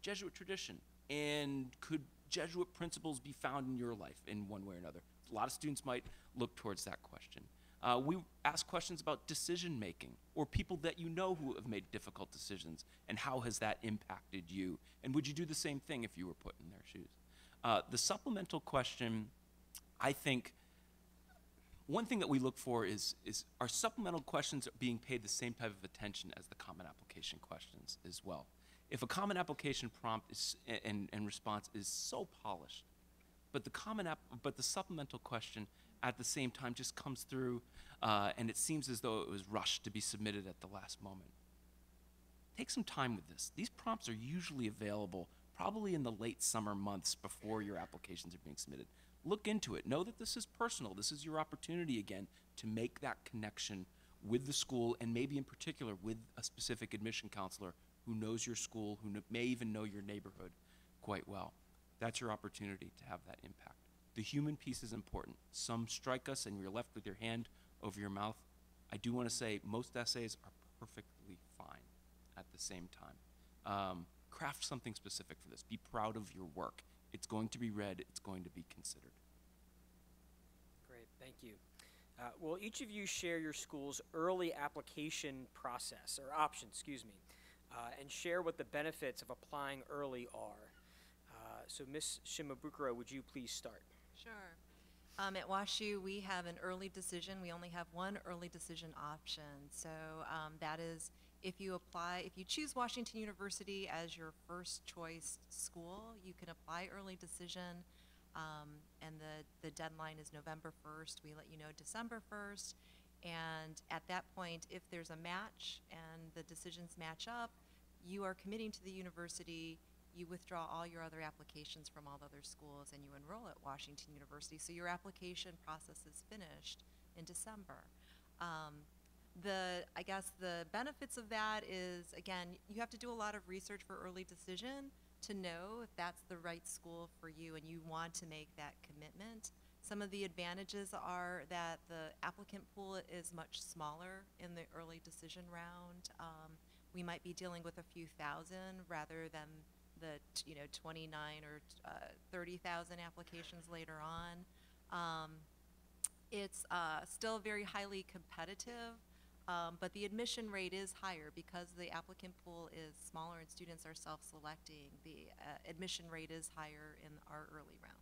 [SPEAKER 1] Jesuit tradition and could Jesuit principles be found in your life in one way or another. A lot of students might look towards that question. We ask questions about decision making or people that you know who have made difficult decisions and how has that impacted you, and would you do the same thing if you were put in their shoes. The supplemental question, I think, one thing that we look for is our supplemental questions being paid the same type of attention as the common application questions as well. If a common application prompt is, and response is so polished, but the supplemental question at the same time just comes through and it seems as though it was rushed to be submitted at the last moment. Take some time with this. These prompts are usually available probably in the late summer months before your applications are being submitted. Look into it. Know that this is personal. This is your opportunity again to make that connection with the school and maybe in particular with a specific admission counselor who knows your school, who may even know your neighborhood quite well. That's your opportunity to have that impact. The human piece is important. Some strike us and you're left with your hand over your mouth. I do want to say most essays are perfectly fine at the same time. Craft something specific for this. Be proud of your work. It's going to be read. It's going to be considered.
[SPEAKER 4] Great, thank you. Will each of you share your school's early application process, or options, excuse me, and share what the benefits of applying early are? So Ms. Shimabukuro, would you please start?
[SPEAKER 2] Sure. At WashU, we have an early decision. We only have one early decision option. So that is if you choose Washington University as your first choice school, you can apply early decision, and the deadline is November 1st. We let you know December 1st. And at that point, if there's a match and the decisions match up, you are committing to the university. You withdraw all your other applications from all the other schools and you enroll at Washington University. So your application process is finished in December. I guess the benefits of that is, again, you have to do a lot of research for early decision to know if that's the right school for you and you want to make that commitment. Some of the advantages are that the applicant pool is much smaller in the early decision round. We might be dealing with a few thousand rather than the 29 or 30,000 applications later on. It's still very highly competitive, but the admission rate is higher because the applicant pool is smaller and students are self-selecting. The admission rate is higher in our early round.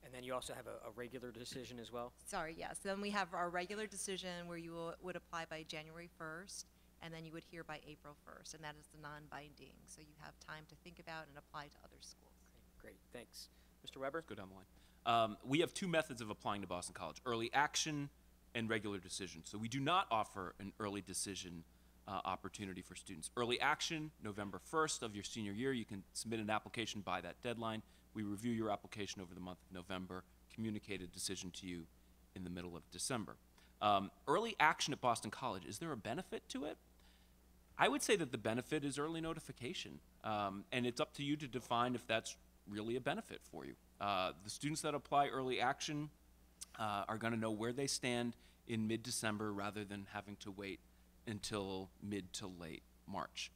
[SPEAKER 4] And then you also have a regular decision as well?
[SPEAKER 2] Sorry, yes. Then we have our regular decision where you would apply by January 1st, and then you would hear by April 1st, and that is the non-binding. So you have time to think about and apply to other schools.
[SPEAKER 4] Great, thanks. Mr. Weber?
[SPEAKER 1] Let's go down the line. We have two methods of applying to Boston College: early action and regular decision. So we do not offer an early decision opportunity for students. Early action, November 1st of your senior year. You can submit an application by that deadline. We review your application over the month of November, communicate a decision to you in the middle of December. Early action at Boston College, is there a benefit to it? I would say that the benefit is early notification, and it's up to you to define if that's really a benefit for you. The students that apply early action are going to know where they stand in mid-December rather than having to wait until mid to late March.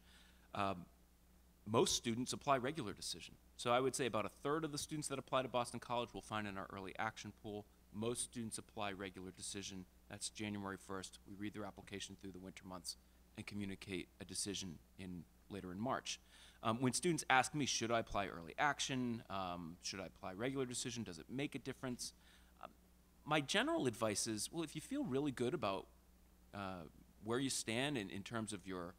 [SPEAKER 1] Most students apply regular decision. So I would say about a third of the students that apply to Boston College will find in our early action pool. Most students apply regular decision. That's January 1st. We read their application through the winter months and communicate a decision later in March. When students ask me, should I apply early action? Should I apply regular decision? Does it make a difference? My general advice is, well, if you feel really good about where you stand in terms of your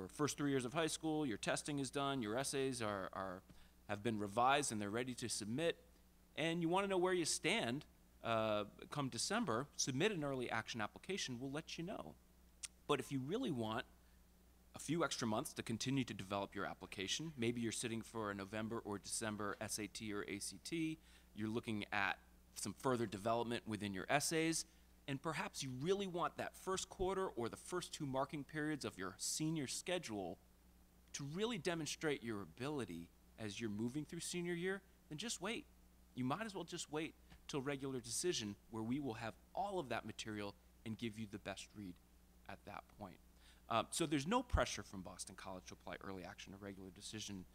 [SPEAKER 1] first 3 years of high school, your testing is done, your essays have been revised and they're ready to submit, and you want to know where you stand come December, submit an early action application. We'll let you know. But if you really want a few extra months to continue to develop your application, maybe you're sitting for a November or December SAT or ACT, you're looking at some further development within your essays, and perhaps you really want that first quarter or the first 2 marking periods of your senior schedule to really demonstrate your ability as you're moving through senior year, then just wait. You might as well just wait till regular decision, where we will have all of that material and give you the best read at that point. So there's no pressure from Boston College to apply early action or regular decision.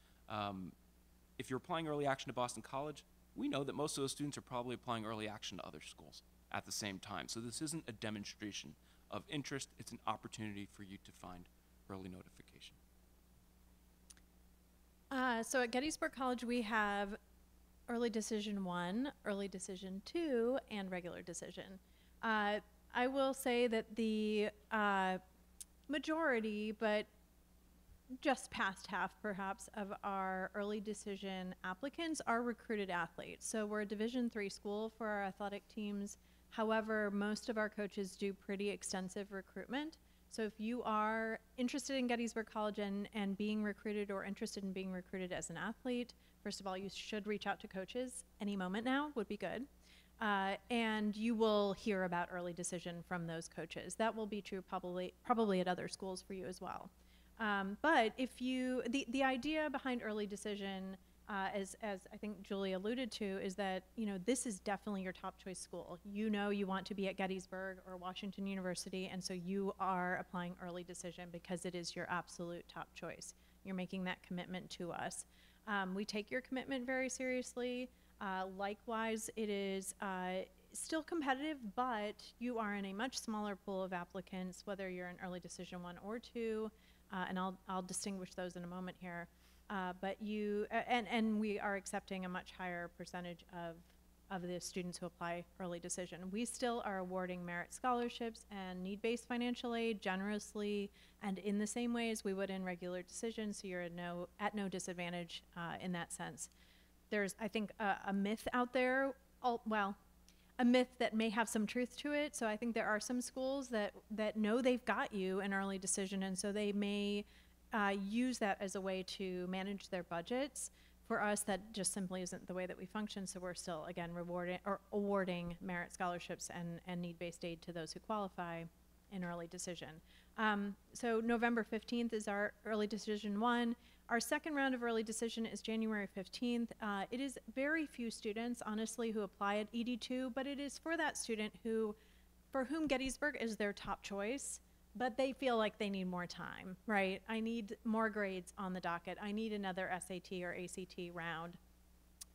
[SPEAKER 1] If you're applying early action to Boston College, we know that most of those students are probably applying early action to other schools at the same time. So this isn't a demonstration of interest. It's an opportunity for you to find early notification.
[SPEAKER 5] So at Gettysburg College, we have early decision 1, early decision 2, and regular decision. I will say that the majority, but just past half perhaps, of our early decision applicants are recruited athletes. So we're a Division III school for our athletic teams. However, most of our coaches do pretty extensive recruitment. So if you are interested in Gettysburg College and being recruited, or interested in being recruited as an athlete, first of all, you should reach out to coaches any moment now would be good. And you will hear about early decision from those coaches. That will be true probably at other schools for you as well. But if you, the idea behind early decision, as I think Julie alluded to, is that, you know, this is definitely your top choice school. You know you want to be at Gettysburg or Washington University, and so you are applying early decision because it is your absolute top choice. You're making that commitment to us. We take your commitment very seriously. Likewise, it is still competitive, but you are in a much smaller pool of applicants, whether you're in early decision 1 or 2, and I'll distinguish those in a moment here. But you, and we are accepting a much higher percentage of the students who apply early decision. We still are awarding merit scholarships and need-based financial aid generously and in the same way as we would in regular decision, so you're at no disadvantage in that sense. There's, I think, a myth out there, a myth that may have some truth to it. So I think there are some schools that know they've got you in early decision, and so they may use that as a way to manage their budgets. For us, that just simply isn't the way that we function, so we're still, again, awarding merit scholarships and need-based aid to those who qualify in early decision. So November 15th is our early decision 1. Our second round of early decision is January 15th. It is very few students, honestly, who apply at ED2, but it is for that student for whom Gettysburg is their top choice, but they feel like they need more time, right? I need more grades on the docket. I need another SAT or ACT round.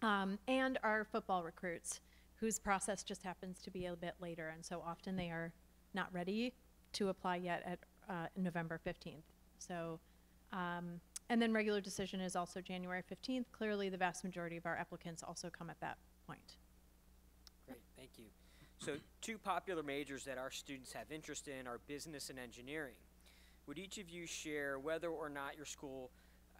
[SPEAKER 5] And our football recruits, whose process just happens to be a bit later, and so often they are not ready to apply yet at November 15th. So, and then regular decision is also January 15th. Clearly, the vast majority of our applicants also come at that point.
[SPEAKER 4] So two popular majors that our students have interest in are business and engineering. Would each of you share whether or not your school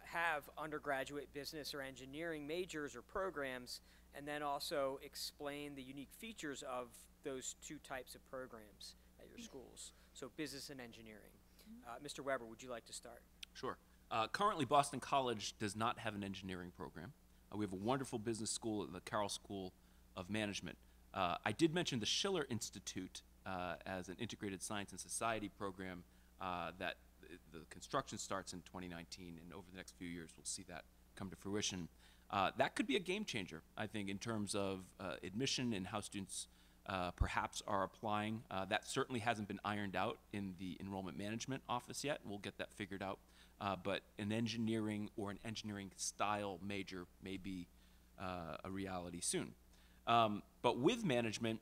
[SPEAKER 4] have undergraduate business or engineering majors or programs, and then also explain the unique features of those two types of programs at your schools? So business and engineering. Mr. Weber, would you like to start?
[SPEAKER 1] Sure. Currently, Boston College does not have an engineering program. We have a wonderful business school at the Carroll School of Management. I did mention the Schiller Institute as an integrated science and society program that the construction starts in 2019, and over the next few years we'll see that come to fruition. That could be a game changer, I think, in terms of admission and how students perhaps are applying. That certainly hasn't been ironed out in the enrollment management office yet. We'll get that figured out. But an engineering or an engineering style major may be a reality soon. But with management,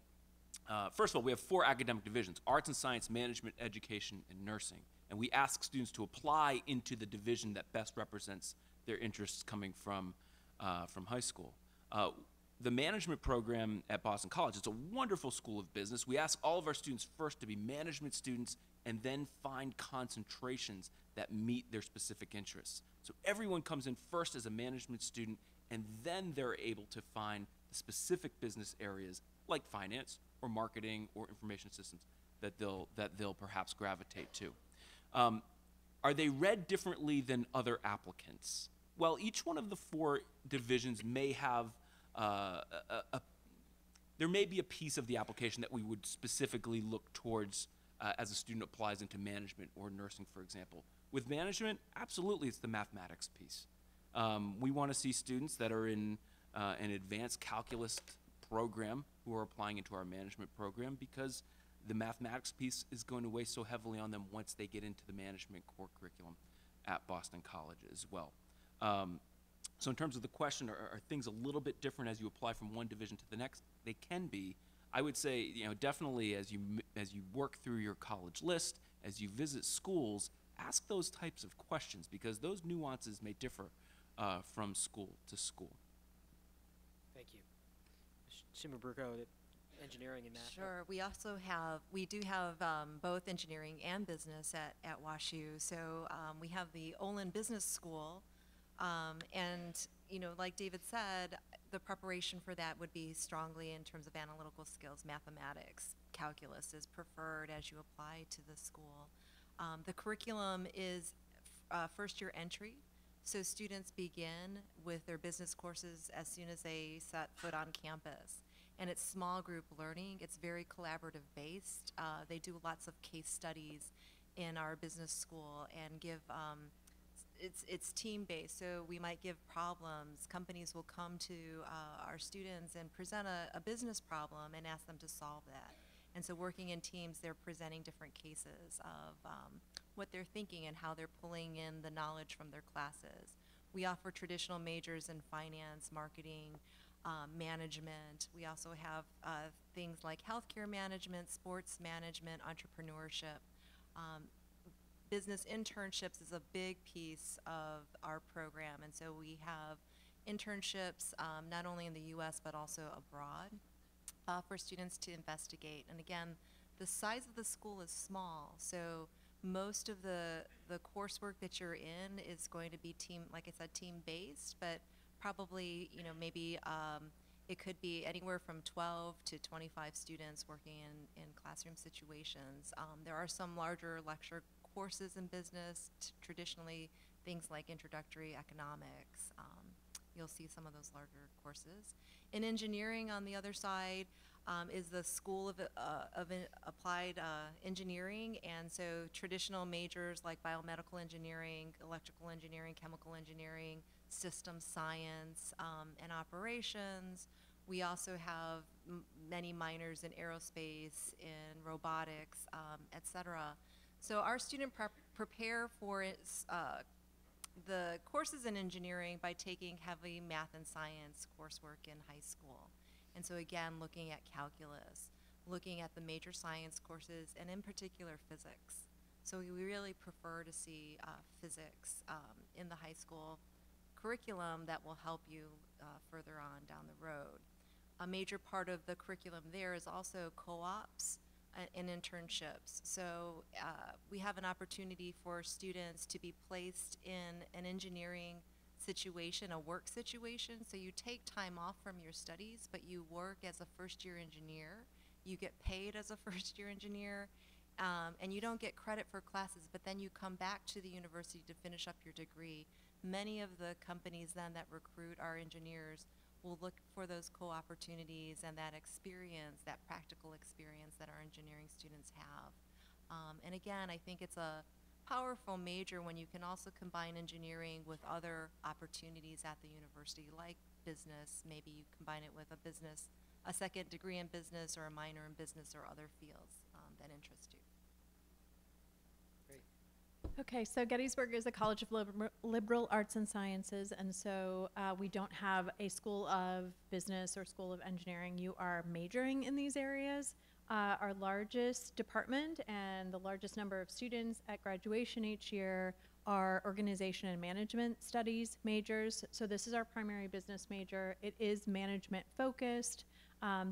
[SPEAKER 1] first of all, we have 4 academic divisions: arts and science, management, education, and nursing. And we ask students to apply into the division that best represents their interests coming from high school. The management program at Boston College, it's a wonderful school of business. We ask all of our students first to be management students and then find concentrations that meet their specific interests. So everyone comes in first as a management student, and then they're able to find the specific business areas like finance or marketing or information systems that they'll perhaps gravitate to. Are they read differently than other applicants? Well, each one of the 4 divisions may have there may be a piece of the application that we would specifically look towards as a student applies into management or nursing, for example. With management, absolutely, it's the mathematics piece. We want to see students that are in an advanced calculus program who are applying into our management program, because the mathematics piece is going to weigh so heavily on them once they get into the management core curriculum at Boston College as well. So in terms of the question, are things a little bit different as you apply from one division to the next? They can be. I would say, definitely as you work through your college list, as you visit schools, ask those types of questions, because those nuances may differ from school to school.
[SPEAKER 4] Thank you. Shimabruko, engineering and math.
[SPEAKER 2] Sure. We do have both engineering and business at WashU. So we have the Olin Business School, and like David said, the preparation for that would be strongly in terms of analytical skills. Mathematics, calculus is preferred as you apply to the school. The curriculum is first-year entry, so students begin with their business courses as soon as they set foot on campus. And it's small group learning. It's very collaborative based. They do lots of case studies in our business school and give, it's team based. So we might give problems. Companies will come to our students and present a business problem and ask them to solve that. And so working in teams, they're presenting different cases of what they're thinking and how they're pulling in the knowledge from their classes. We offer traditional majors in finance, marketing, management. We also have things like healthcare management, sports management, entrepreneurship. Business internships is a big piece of our program, and so we have internships not only in the U.S. but also abroad for students to investigate. And again, the size of the school is small, so most of the coursework that you're in is going to be like I said, team-based, but probably, maybe it could be anywhere from 12 to 25 students working in classroom situations. There are some larger lecture courses in business, traditionally things like introductory economics. You'll see some of those larger courses. In engineering, on the other side, is the School of Applied Engineering, and so traditional majors like biomedical engineering, electrical engineering, chemical engineering, systems science, and operations. We also have many minors in aerospace, in robotics, etc. So our students prepare for the courses in engineering by taking heavy math and science coursework in high school. And so again, looking at calculus, looking at the major science courses, and in particular physics. So we really prefer to see physics in the high school curriculum that will help you further on down the road. a major part of the curriculum there is also co-ops and internships. So we have an opportunity for students to be placed in an engineering situation, a work situation. So you take time off from your studies, but you work as a first-year engineer. You get paid as a first-year engineer, and you don't get credit for classes, but then you come back to the university to finish up your degree. Many of the companies then that recruit our engineers will look for those co-opportunities and that experience, that practical experience that our engineering students have. And again, I think it's a powerful major when you can also combine engineering with other opportunities at the university, like business. Maybe you combine it with a second degree in business or a minor in business or other fields that interest you.
[SPEAKER 5] Okay, so Gettysburg is a college of liberal arts and sciences, and so we don't have a school of business or school of engineering. You are majoring in these areas. Our largest department and the largest number of students at graduation each year are organization and management studies majors. So this is our primary business major. It is management focused,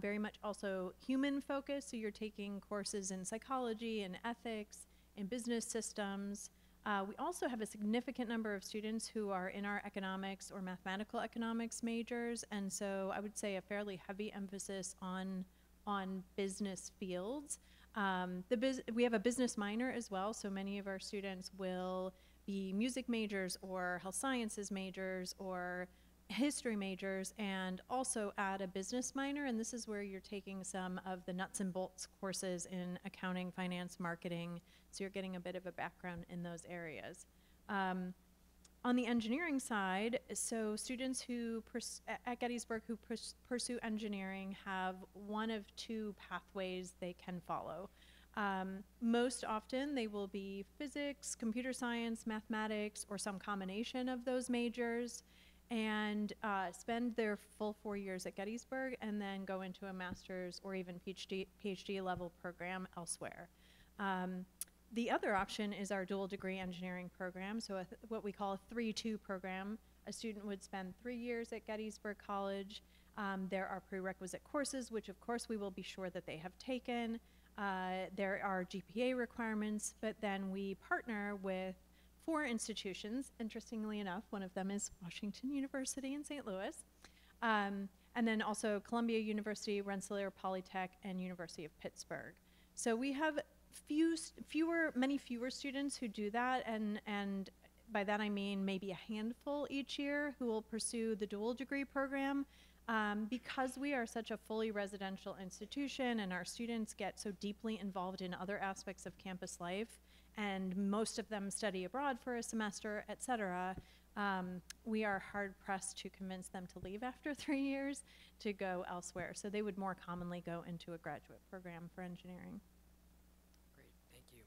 [SPEAKER 5] very much also human focused. So you're taking courses in psychology and ethics, in business systems. We also have a significant number of students who are in our economics or mathematical economics majors, and so I would say a fairly heavy emphasis on business fields. We have a business minor as well, so many of our students will be music majors or health sciences majors or history majors, and also add a business minor, and this is where you're taking some of the nuts and bolts courses in accounting, finance, marketing, so you're getting a bit of a background in those areas. On the engineering side, so students who at Gettysburg who pursue engineering have one of two pathways they can follow. Most often they will be physics, computer science, mathematics, or some combination of those majors, and spend their full 4 years at Gettysburg and then go into a master's or even PhD level program elsewhere. The other option is our dual degree engineering program, so what we call a 3-2 program. A student would spend 3 years at Gettysburg College. There are prerequisite courses, which of course we will be sure that they have taken. There are GPA requirements, but then we partner with 4 institutions. Interestingly enough, one of them is Washington University in St. Louis. And then also Columbia University, Rensselaer Polytech, and University of Pittsburgh. So we have many fewer students who do that, and by that I mean maybe a handful each year who will pursue the dual degree program. Because we are such a fully residential institution and our students get so deeply involved in other aspects of campus life, and most of them study abroad for a semester, et cetera, we are hard-pressed to convince them to leave after 3 years to go elsewhere. So they would more commonly go into a graduate program for engineering.
[SPEAKER 4] Great, thank you.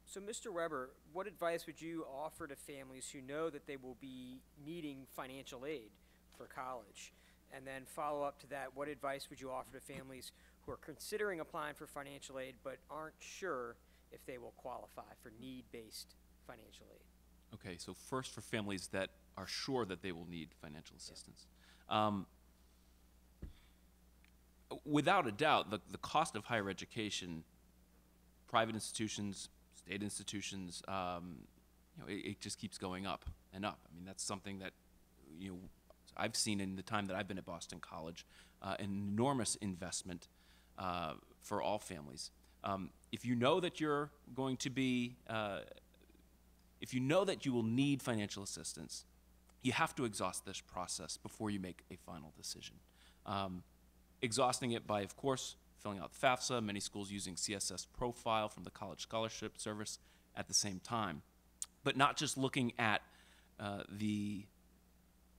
[SPEAKER 4] So Mr. Weber, what advice would you offer to families who know that they will be needing financial aid for college? And then follow up to that, what advice would you offer to families who are considering applying for financial aid but aren't sure if they will qualify for need-based financial aid?
[SPEAKER 1] Okay, so first for families that are sure that they will need financial assistance. Without a doubt, the cost of higher education, private institutions, state institutions, it just keeps going up and up. I mean, that's something that, I've seen in the time that I've been at Boston College, an enormous investment for all families. If you know that you're going to be, if you know that you will need financial assistance, you have to exhaust this process before you make a final decision. Exhausting it by, of course, filling out the FAFSA, many schools using CSS Profile from the College Scholarship Service at the same time. But not just looking at the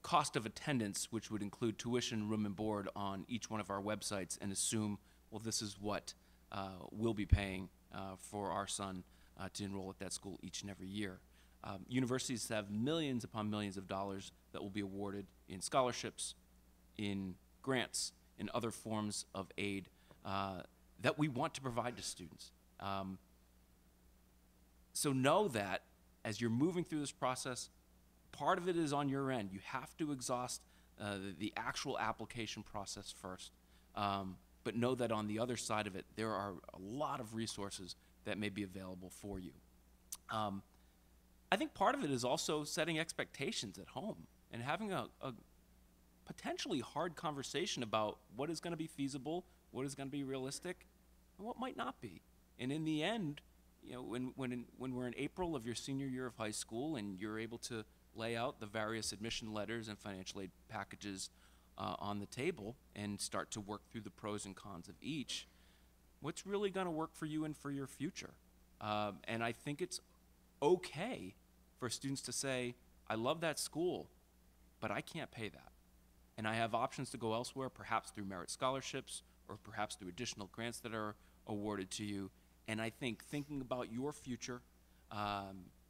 [SPEAKER 1] cost of attendance, which would include tuition, room and board on each one of our websites, and assume, well, this is what we'll be paying for our son to enroll at that school each and every year. Universities have millions upon millions of dollars that will be awarded in scholarships, in grants, in other forms of aid that we want to provide to students. So know that as you're moving through this process, part of it is on your end. You have to exhaust the actual application process first. But know that on the other side of it, there are a lot of resources that may be available for you. I think part of it is also setting expectations at home and having a potentially hard conversation about what is going to be feasible, what is going to be realistic, and what might not be. And in the end, you know, when we're in April of your senior year of high school and you're able to lay out the various admission letters and financial aid packages on the table and start to work through the pros and cons of each, what's really going to work for you and for your future? And I think it's okay for students to say, I love that school, but I can't pay that. And I have options to go elsewhere, perhaps through merit scholarships or perhaps through additional grants that are awarded to you. And I think thinking about your future,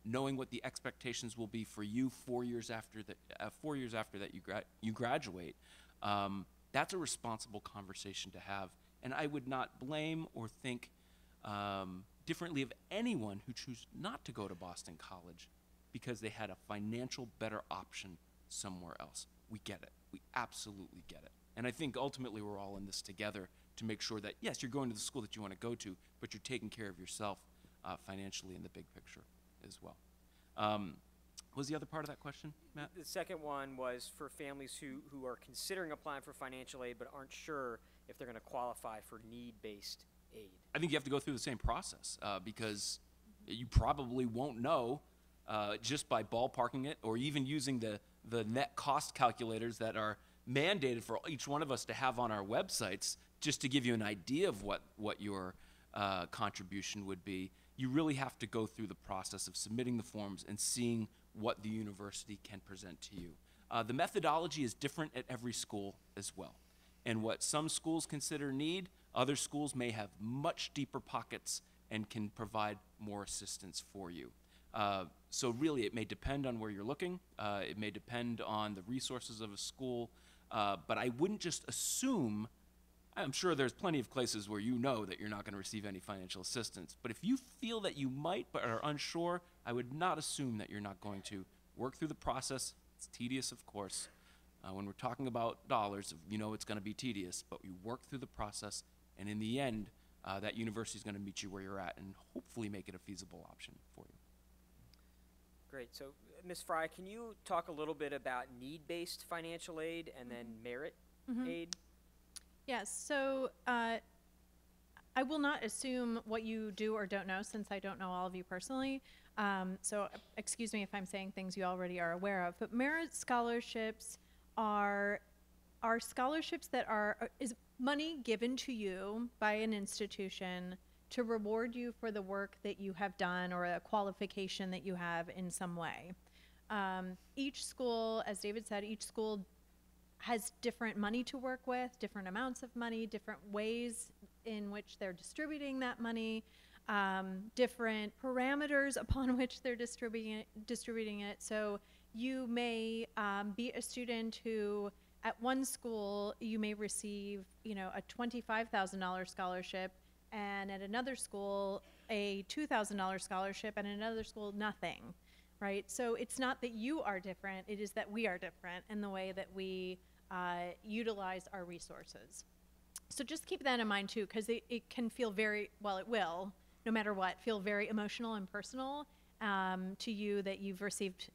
[SPEAKER 1] knowing what the expectations will be for you 4 years after that you graduate, that's a responsible conversation to have. And I would not blame or think differently of anyone who chooses not to go to Boston College because they had a financial better option somewhere else. We get it. We absolutely get it. And I think ultimately we're all in this together to make sure that, yes, you're going to the school that you want to go to, but you're taking care of yourself financially in the big picture as well. What was the other part of that question, Matt?
[SPEAKER 4] The second one was for families who are considering applying for financial aid but aren't sure if they're going to qualify for need-based aid.
[SPEAKER 1] I think you have to go through the same process because you probably won't know just by ballparking it or even using the net cost calculators that are mandated for each one of us to have on our websites just to give you an idea of what your contribution would be. You really have to go through the process of submitting the forms and seeing what the university can present to you. The methodology is different at every school as well. And what some schools consider need, other schools may have much deeper pockets and can provide more assistance for you. So really, it may depend on where you're looking. It may depend on the resources of a school. But I wouldn't just assume, I'm sure there's plenty of places where you know that you're not going to receive any financial assistance. But if you feel that you might but are unsure, I would not assume that you're not going to work through the process. It's tedious, of course. When we're talking about dollars, you know it's going to be tedious, but you work through the process, and in the end, that university is going to meet you where you're at and hopefully make it a feasible option for you.
[SPEAKER 4] Great. So, Ms. Fry, can you talk a little bit about need-based financial aid and then merit aid?
[SPEAKER 5] Yes, so I will not assume what you do or don't know since I don't know all of you personally. So excuse me if I'm saying things you already are aware of, but merit scholarships are scholarships that is money given to you by an institution to reward you for the work that you have done or a qualification that you have in some way. Each school, as David said, each school has different money to work with, different amounts of money, different ways in which they're distributing that money, different parameters upon which they're distributing it. So you may be a student who at one school you may receive, a $25,000 scholarship, and at another school a $2,000 scholarship, and at another school nothing, right? So it's not that you are different, it is that we are different in the way that we utilize our resources. So just keep that in mind too, because it can feel it will, no matter what, feel very emotional and personal to you that you've received,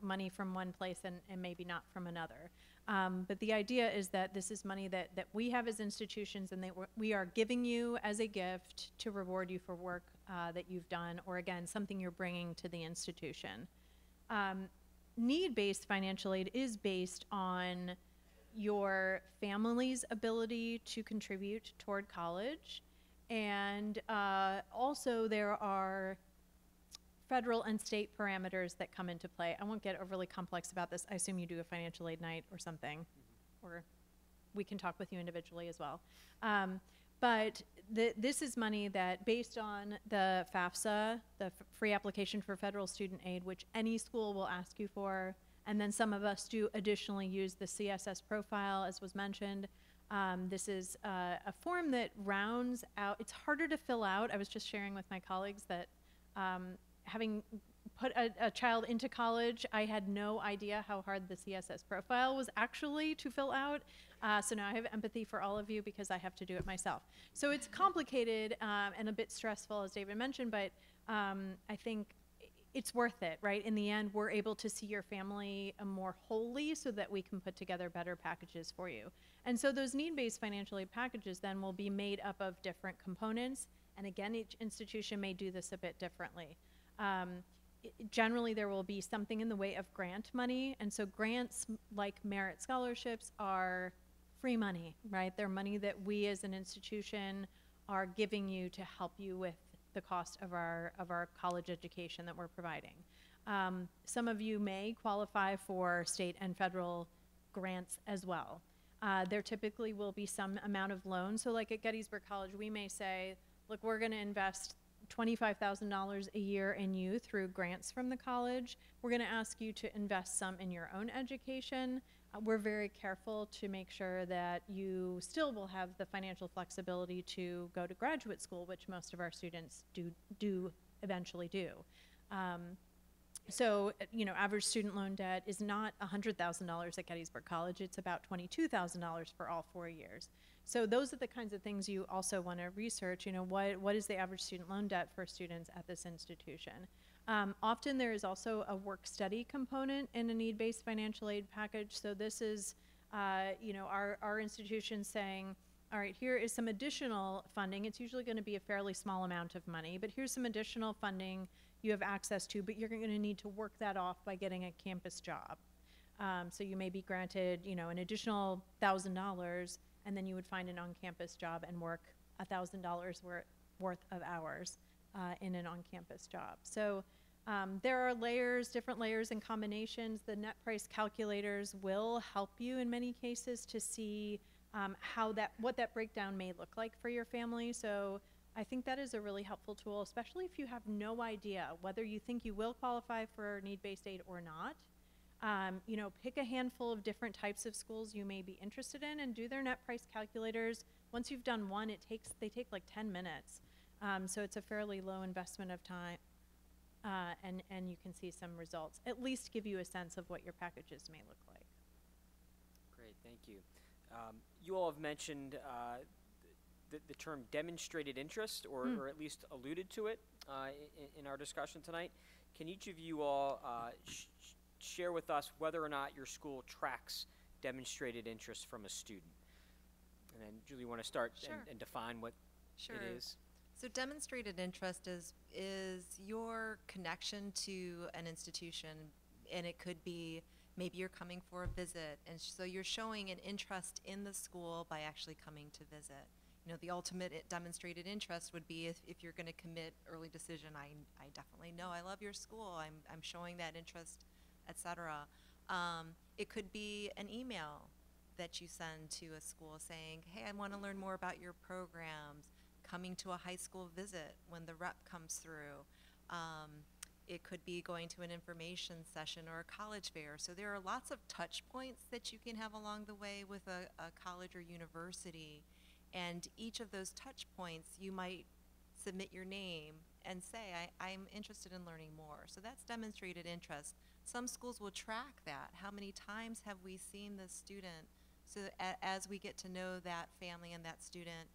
[SPEAKER 5] money from one place and maybe not from another. But the idea is that this is money that we have as institutions, and we are giving you as a gift to reward you for work that you've done, or again, something you're bringing to the institution. Need-based financial aid is based on your family's ability to contribute toward college, and also there are federal and state parameters that come into play. I won't get overly complex about this. I assume you do a financial aid night or something, or we can talk with you individually as well. But this is money that, based on the FAFSA, the free application for federal student aid, which any school will ask you for, and then some of us do additionally use the CSS profile, as was mentioned. This is a form that rounds out, it's harder to fill out. I was just sharing with my colleagues that having put a child into college, I had no idea how hard the CSS profile was actually to fill out. So now I have empathy for all of you because I have to do it myself. So it's complicated and a bit stressful, as David mentioned, but I think it's worth it, right? In the end, we're able to see your family more wholly so that we can put together better packages for you. And so those need-based financial aid packages then will be made up of different components. And again, each institution may do this a bit differently. Generally, there will be something in the way of grant money. And so grants, like merit scholarships, are free money, right? They're money that we as an institution are giving you to help you with the cost of our college education that we're providing. Some of you may qualify for state and federal grants as well. There typically will be some amount of loan. So like at Gettysburg College, we may say, look, we're gonna invest $25,000 a year in you through grants from the college. We're gonna ask you to invest some in your own education. We're very careful to make sure that you still will have the financial flexibility to go to graduate school, which most of our students do eventually do. So, you know, average student loan debt is not $100,000 at Gettysburg College. It's about $22,000 for all 4 years. So those are the kinds of things you also want to research. You know, what is the average student loan debt for students at this institution? Often there is also a work-study component in a need-based financial aid package. So this is, you know, our institution saying, all right, here is some additional funding. It's usually going to be a fairly small amount of money, but here's some additional funding you have access to, but you're going to need to work that off by getting a campus job. So you may be granted, you know, an additional $1,000, and then you would find an on-campus job and work $1,000 worth of hours in an on-campus job. So there are layers, different layers and combinations. The net price calculators will help you in many cases to see what that breakdown may look like for your family. So I think that is a really helpful tool, especially if you have no idea whether you think you will qualify for need-based aid or not. You know, pick a handful of different types of schools you may be interested in and do their net price calculators. Once you've done one, they take like 10 minutes. So it's a fairly low investment of time, and you can see some results. At least give you a sense of what your packages may look like.
[SPEAKER 4] Great, thank you. You all have mentioned the term demonstrated interest, or at least alluded to it in our discussion tonight. Can each of you all share with us whether or not your school tracks demonstrated interest from a student? And then, Julie, you want to start and define what it is?
[SPEAKER 2] So demonstrated interest is your connection to an institution, and it could be maybe you're coming for a visit, and so you're showing an interest in the school by actually coming to visit. You know, the ultimate demonstrated interest would be if you're going to commit early decision. I definitely know I love your school. I'm showing that interest, etc. It could be an email that you send to a school saying, hey, I want to learn more about your programs, coming to a high school visit when the rep comes through. It could be going to an information session or a college fair. So there are lots of touch points that you can have along the way with a college or university. And each of those touch points, you might submit your name and say, I'm interested in learning more. So that's demonstrated interest. Some schools will track that. How many times have we seen the student? So as we get to know that family and that student,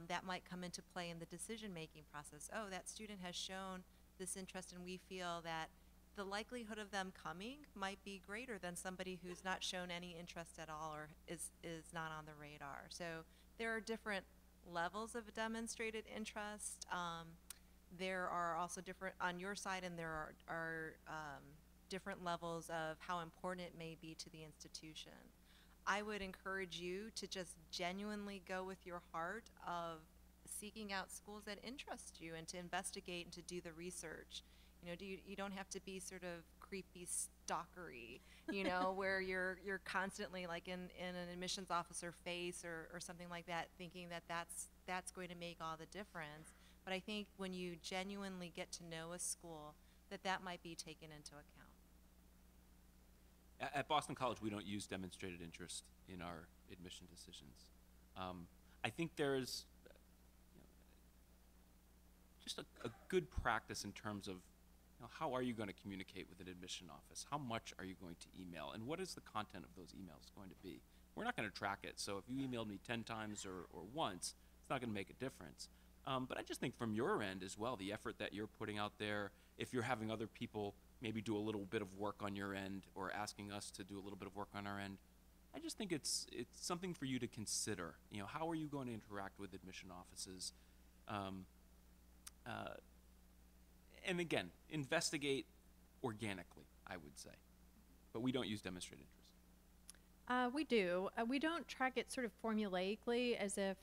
[SPEAKER 2] that might come into play in the decision-making process. Oh, that student has shown this interest, and we feel that the likelihood of them coming might be greater than somebody who's not shown any interest at all or is not on the radar. So there are different levels of demonstrated interest. There are also different, on your side, and there are different levels of how important it may be to the institution. I would encourage you to just genuinely go with your heart of seeking out schools that interest you and to investigate and to do the research. You know, you don't have to be sort of creepy stalkery, you know, where you're constantly like in an admissions officer face or something like that, thinking that that's going to make all the difference. But I think when you genuinely get to know a school, that might be taken into account.
[SPEAKER 1] At Boston College, we don't use demonstrated interest in our admission decisions. I think there's just a good practice in terms of how are you going to communicate with an admission office? How much are you going to email? And what is the content of those emails going to be? We're not going to track it. So if you emailed me 10 times or once, it's not going to make a difference. But I just think from your end as well, the effort that you're putting out there, if you're having other people maybe do a little bit of work on your end or asking us to do a little bit of work on our end, I just think it's something for you to consider. How are you going to interact with admission offices? And again, investigate organically, I would say. But we don't use demonstrated interest.
[SPEAKER 5] We do. We don't track it sort of formulaically as if,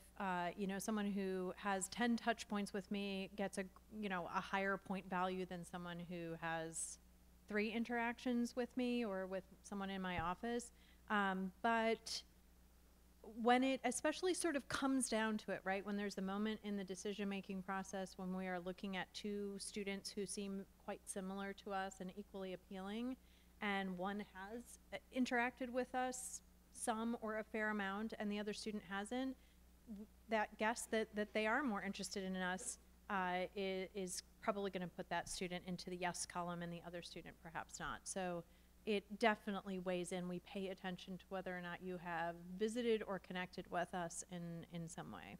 [SPEAKER 5] someone who has 10 touch points with me gets a higher point value than someone who has 3 interactions with me or with someone in my office. But when it especially sort of comes down to it, right, when there's a moment in the decision-making process when we are looking at 2 students who seem quite similar to us and equally appealing, and one has interacted with us some or a fair amount and the other student hasn't, that guess that they are more interested in us is probably going to put that student into the yes column and the other student perhaps not. So it definitely weighs in. We pay attention to whether or not you have visited or connected with us in some way.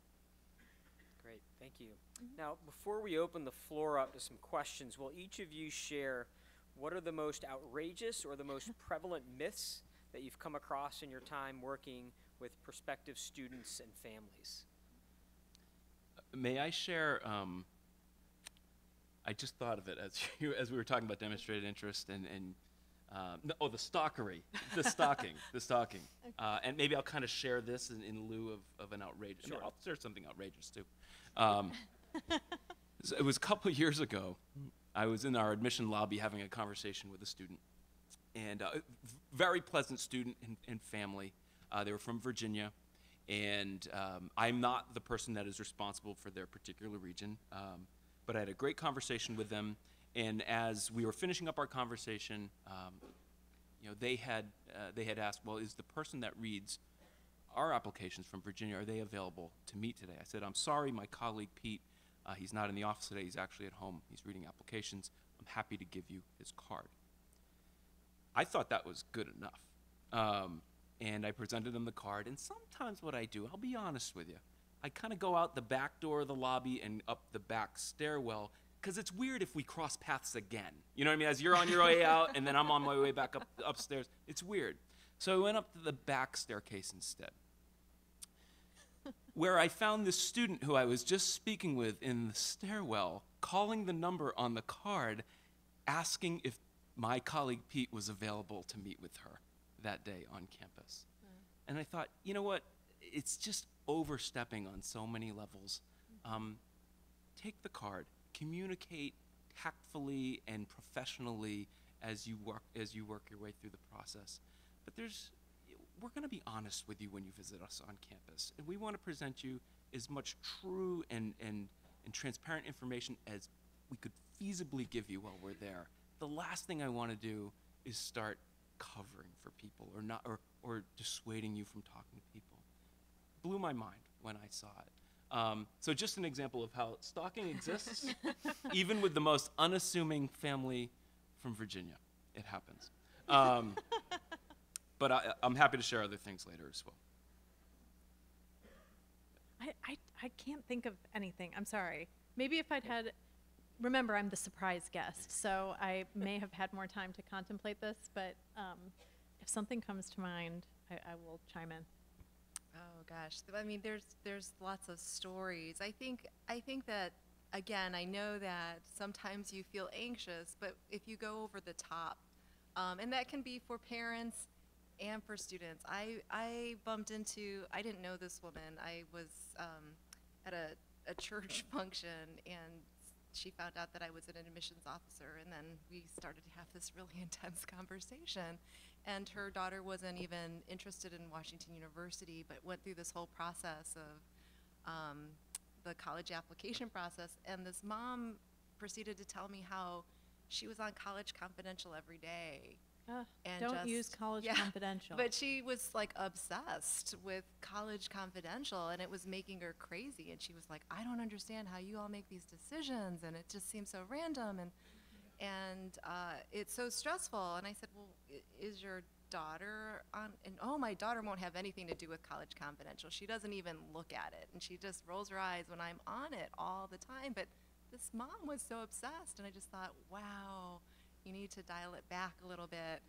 [SPEAKER 4] Great, thank you. Now, before we open the floor up to some questions, will each of you share what are the most outrageous or the most prevalent myths that you've come across in your time working with prospective students and families?
[SPEAKER 1] May I share? I just thought of it as we were talking about demonstrated interest and the stalkery, the stalking. Okay. And maybe I'll kind of share this in lieu of an outrageous.
[SPEAKER 4] Sure.
[SPEAKER 1] I'll share something outrageous too. So it was a couple of years ago. I was in our admission lobby having a conversation with a student, and very pleasant student and family. They were from Virginia, and I'm not the person that is responsible for their particular region, but I had a great conversation with them. And as we were finishing up our conversation, they had asked, well, is the person that reads our applications from Virginia, are they available to meet today? I said, I'm sorry, my colleague Pete, he's not in the office today. He's actually at home. He's reading applications. I'm happy to give you his card. I thought that was good enough. And I presented him the card. And sometimes what I do, I'll be honest with you, I kind of go out the back door of the lobby and up the back stairwell, because it's weird if we cross paths again. You know what I mean? As you're on your way out, and then I'm on my way back upstairs. It's weird. So I went up to the back staircase instead, where I found this student who I was just speaking with in the stairwell, calling the number on the card, asking if my colleague Pete was available to meet with her that day on campus. And I thought, you know what? It's just overstepping on so many levels. Take the card. Communicate tactfully and professionally as you work your way through the process. But we're going to be honest with you when you visit us on campus, and we want to present you as much true and transparent information as we could feasibly give you while we're there. The last thing I want to do is start covering for people or dissuading you from talking to people. Blew my mind when I saw it. So just an example of how stalking exists, even with the most unassuming family from Virginia. It happens. But I'm happy to share other things later as well.
[SPEAKER 5] I can't think of anything. I'm sorry. Maybe if I'd had, remember, I'm the surprise guest, so I may have had more time to contemplate this, but if something comes to mind, I will chime in.
[SPEAKER 2] Oh gosh, I mean, there's lots of stories. I think that, again, I know that sometimes you feel anxious, but if you go over the top, and that can be for parents and for students. I bumped into, I didn't know this woman. I was at a church function, and she found out that I was an admissions officer, and then we started to have this really intense conversation. And her daughter wasn't even interested in Washington University, but went through this whole process of the college application process. And this mom proceeded to tell me how she was on College Confidential every day. And
[SPEAKER 5] don't use College Confidential.
[SPEAKER 2] But she was like obsessed with College Confidential, and it was making her crazy. And she was like, I don't understand how you all make these decisions, and it just seems so random. and it's so stressful. And I said, well, is your daughter on? And oh, my daughter won't have anything to do with College Confidential. She doesn't even look at it, and she just rolls her eyes when I'm on it all the time. But this mom was so obsessed, and I just thought, wow, you need to dial it back a little bit.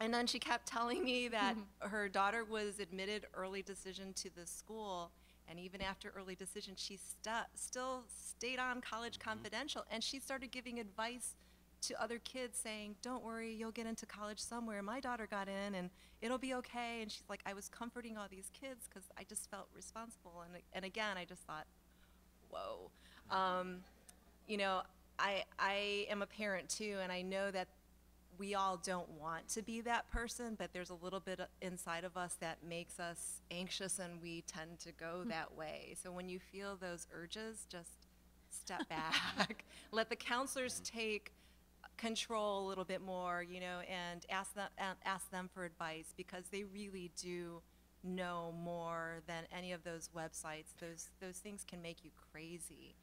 [SPEAKER 2] And then she kept telling me that her daughter was admitted early decision to the school, and even after early decision, she still stayed on College Confidential, and she started giving advice to other kids saying, don't worry, you'll get into college somewhere. My daughter got in, and it'll be okay. And she's like, I was comforting all these kids because I just felt responsible. And again, I just thought, whoa. You know, I am a parent too, and I know that we all don't want to be that person, but there's a little bit inside of us that makes us anxious, and we tend to go that way. So when you feel those urges, just step back. Let the counselors take control a little bit more, you know, and ask them for advice, because they really do know more than any of those websites. Those things can make you crazy.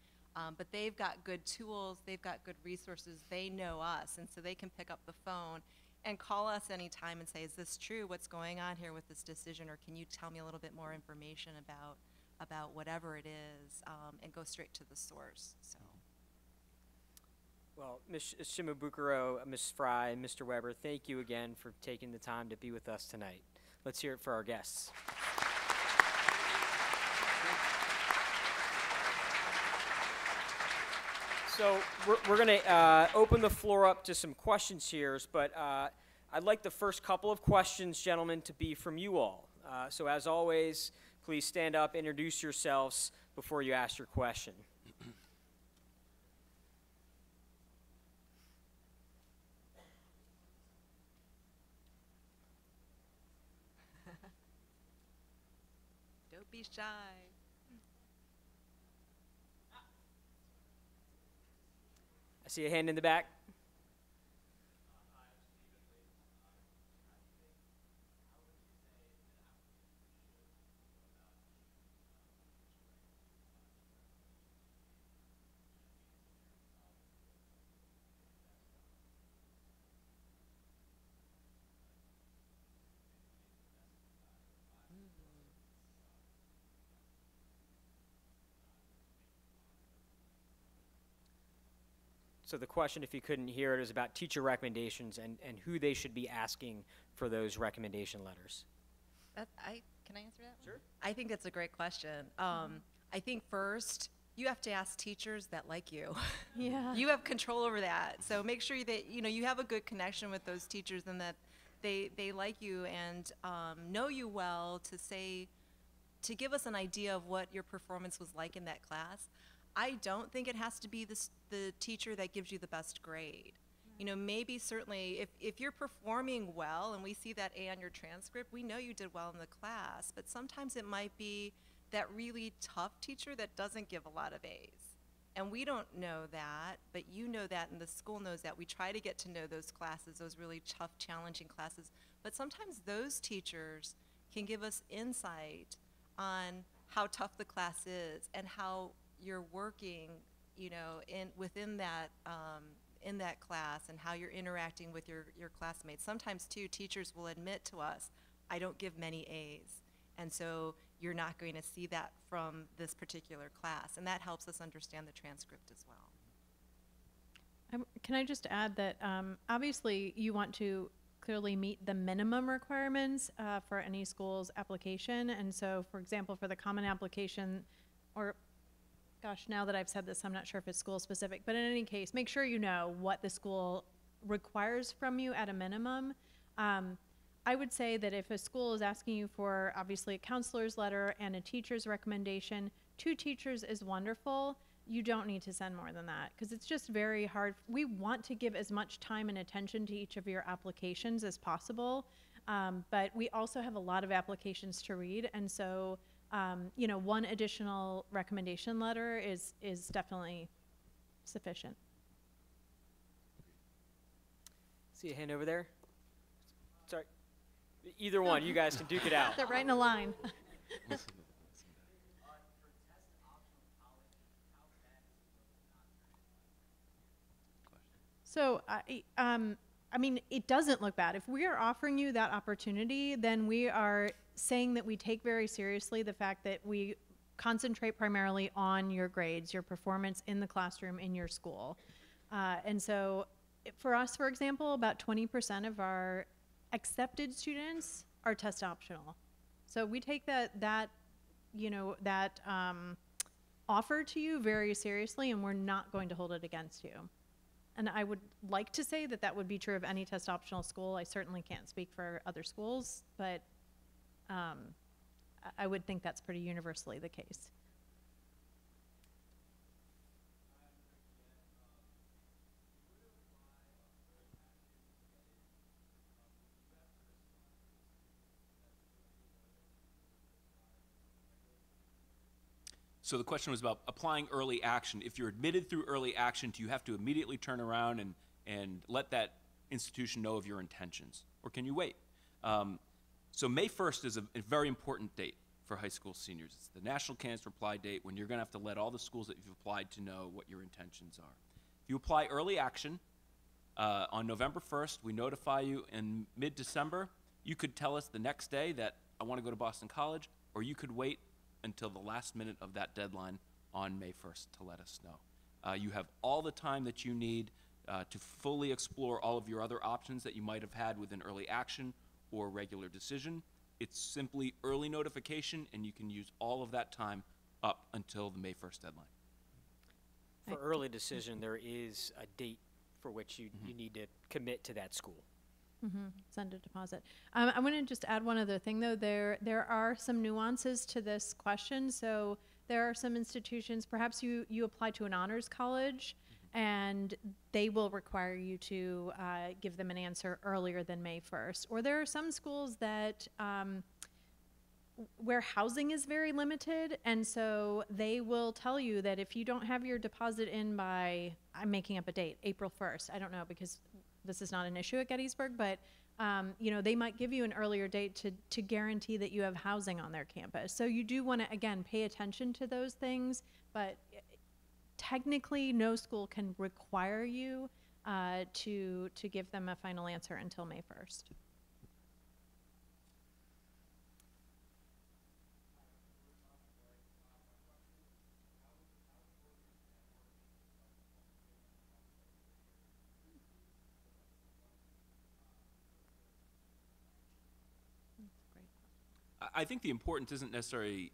[SPEAKER 2] But they've got good tools, they've got good resources, they know us, and so they can pick up the phone and call us anytime and say, is this true, what's going on here with this decision, or can you tell me a little bit more information about whatever it is, and go straight to the source. So.
[SPEAKER 4] Well, Ms. Shimabukuro, Ms. Fry, Mr. Weber, thank you again for taking the time to be with us tonight. Let's hear it for our guests. So we're going to open the floor up to some questions here, but I'd like the first couple of questions, gentlemen, to be from you all. So as always, please stand up, introduce yourselves before you ask your question.
[SPEAKER 2] Don't be shy.
[SPEAKER 4] I see a hand in the back. So the question, if you couldn't hear it, is about teacher recommendations and who they should be asking for those recommendation letters.
[SPEAKER 2] Can I answer that?
[SPEAKER 4] Sure.
[SPEAKER 2] I think that's a great question. I think first, you have to ask teachers that like you.
[SPEAKER 5] Yeah.
[SPEAKER 2] You have control over that. So make sure that you have a good connection with those teachers, and that they like you and know you well, to give us an idea of what your performance was like in that class. I don't think it has to be the teacher that gives you the best grade. You know, maybe certainly if you're performing well and we see that A on your transcript, we know you did well in the class, but sometimes it might be that really tough teacher that doesn't give a lot of A's. And we don't know that, but you know that, and the school knows that. We try to get to know those classes, those really tough, challenging classes, but sometimes those teachers can give us insight on how tough the class is and how you're working, within that in that class, and how you're interacting with your classmates. Sometimes too, teachers will admit to us, I don't give many A's, and so you're not going to see that from this particular class, and that helps us understand the transcript as well.
[SPEAKER 5] Can I just add that obviously you want to clearly meet the minimum requirements for any school's application, and so for example, for the common application, or gosh, now that I've said this, I'm not sure if it's school specific, but in any case, make sure you know what the school requires from you at a minimum. I would say that if a school is asking you for obviously a counselor's letter and a teacher's recommendation, 2 teachers is wonderful. You don't need to send more than that, because it's just very hard. We want to give as much time and attention to each of your applications as possible, but we also have a lot of applications to read, and so one additional recommendation letter is definitely sufficient.
[SPEAKER 4] See a hand over there? Sorry. Either one, you guys can duke it out.
[SPEAKER 5] They're right in a line. So, I mean, it doesn't look bad. If we are offering you that opportunity, then we are saying that we take very seriously the fact that we concentrate primarily on your grades, your performance in the classroom, in your school. And so for us, for example, about 20% of our accepted students are test optional. So we take that offer to you very seriously, and we're not going to hold it against you. And I would like to say that that would be true of any test optional school. I certainly can't speak for other schools, but I would think that's pretty universally the case.
[SPEAKER 1] So the question was about applying early action. If you're admitted through early action, do you have to immediately turn around and let that institution know of your intentions? Or can you wait? So May 1st is a very important date for high school seniors. It's the national candidate reply date when you're going to have to let all the schools that you've applied to know what your intentions are. If you apply early action on November 1st, we notify you in mid-December. You could tell us the next day that I want to go to Boston College, or you could wait until the last minute of that deadline on May 1st to let us know. You have all the time that you need to fully explore all of your other options that you might have had within early action or regular decision. It's simply early notification, and you can use all of that time up until the May 1st deadline.
[SPEAKER 4] For early decision, there is a date for which you need to commit to that school.
[SPEAKER 5] Send a deposit. I want to just add one other thing, though. There are some nuances to this question. So there are some institutions, perhaps you apply to an honors college, and they will require you to give them an answer earlier than May 1st. Or there are some schools that where housing is very limited, and so they will tell you that if you don't have your deposit in by, I'm making up a date, April 1st. I don't know, because this is not an issue at Gettysburg, but they might give you an earlier date to guarantee that you have housing on their campus. So you do want to, again, pay attention to those things, but technically no school can require you to give them a final answer until May 1st.
[SPEAKER 1] I think the importance isn't necessarily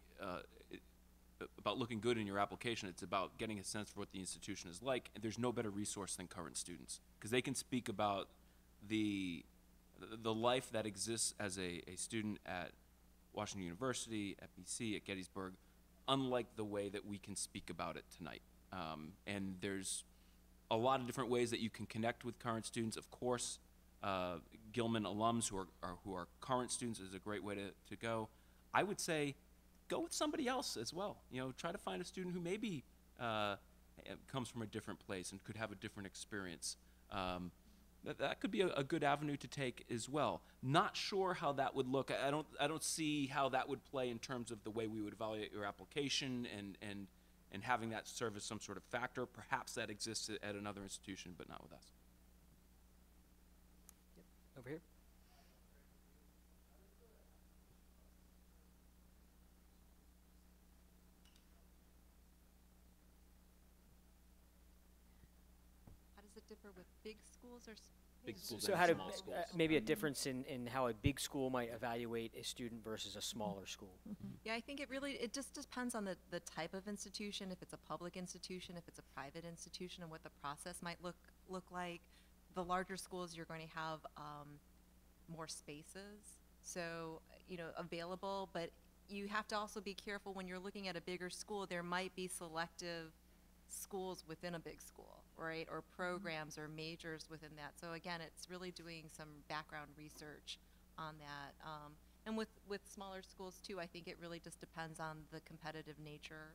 [SPEAKER 1] about looking good in your application. It's about getting a sense for what the institution is like, and there's no better resource than current students, because they can speak about the life that exists as a student at Washington University, at BC, at Gettysburg, unlike the way that we can speak about it tonight. And there's a lot of different ways that you can connect with current students. Of course, Gilman alums who are current students is a great way to go. I would say go with somebody else as well. Try to find a student who maybe comes from a different place and could have a different experience. That could be a good avenue to take as well. Not sure how that would look. I don't see how that would play in terms of the way we would evaluate your application and having that serve as some sort of factor. Perhaps that exists at another institution, but not with us.
[SPEAKER 4] Over here.
[SPEAKER 2] How does it differ with big schools or
[SPEAKER 1] Big schools
[SPEAKER 4] So
[SPEAKER 1] and
[SPEAKER 4] how do
[SPEAKER 1] small schools.
[SPEAKER 4] maybe a difference in how a big school might evaluate a student versus a smaller school?
[SPEAKER 2] Yeah, I think it just depends on the type of institution, if it's a public institution, if it's a private institution, and what the process might look like. The larger schools, you're going to have more spaces, so available, but you have to also be careful when you're looking at a bigger school. There might be selective schools within a big school, right, or programs or majors within that. So again, it's really doing some background research on that. And with smaller schools too, I think it really just depends on the competitive nature,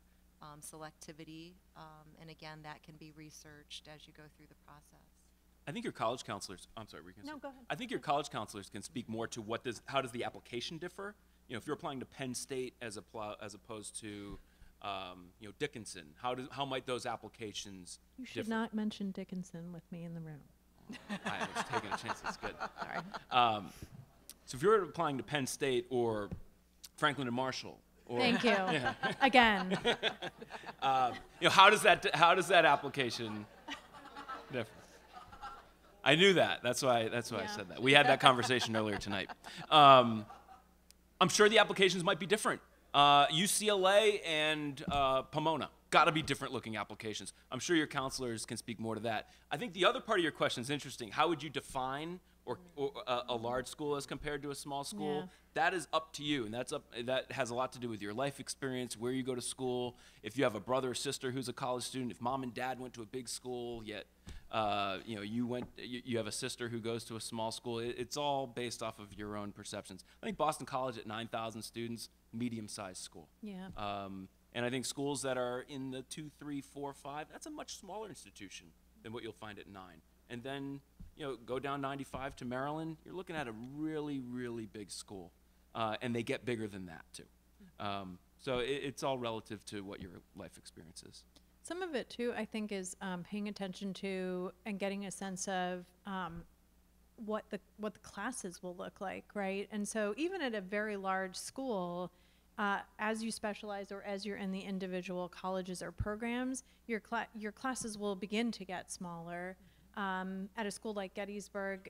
[SPEAKER 2] selectivity, and again, that can be researched as you go through the process.
[SPEAKER 1] I think your college counselors, I'm sorry, were you gonna
[SPEAKER 5] No,
[SPEAKER 1] say?
[SPEAKER 5] go ahead.
[SPEAKER 1] I think your college counselors can speak more to how does the application differ? If you're applying to Penn State as opposed to Dickinson? How might those applications
[SPEAKER 5] You should
[SPEAKER 1] differ?
[SPEAKER 5] not mention Dickinson with me in the room.
[SPEAKER 1] I was taking a chance. That's good.
[SPEAKER 5] Sorry.
[SPEAKER 1] So if you're applying to Penn State or Franklin and Marshall, or
[SPEAKER 5] Thank you. Again.
[SPEAKER 1] how does that application differ? I knew that. That's why I said that. We had that conversation earlier tonight. I'm sure the applications might be different. UCLA and Pomona, got to be different looking applications. I'm sure your counselors can speak more to that. I think the other part of your question is interesting. How would you define or a large school as compared to a small school?
[SPEAKER 5] Yeah.
[SPEAKER 1] That is up to you, and that has a lot to do with your life experience, where you go to school, if you have a brother or sister who's a college student, if mom and dad went to a big school, yet you have a sister who goes to a small school. It's all based off of your own perceptions. I think Boston College at 9,000 students, medium-sized school.
[SPEAKER 5] Yeah.
[SPEAKER 1] And I think schools that are in the 2, 3, 4, 5, that's a much smaller institution than what you'll find at 9. And then, go down 95 to Maryland, you're looking at a really, really big school. And they get bigger than that, too. So it's all relative to what your life experience is.
[SPEAKER 5] Some of it, too, I think, is paying attention to and getting a sense of what the classes will look like, right? And so even at a very large school, as you specialize or as you're in the individual colleges or programs, your classes will begin to get smaller. At a school like Gettysburg,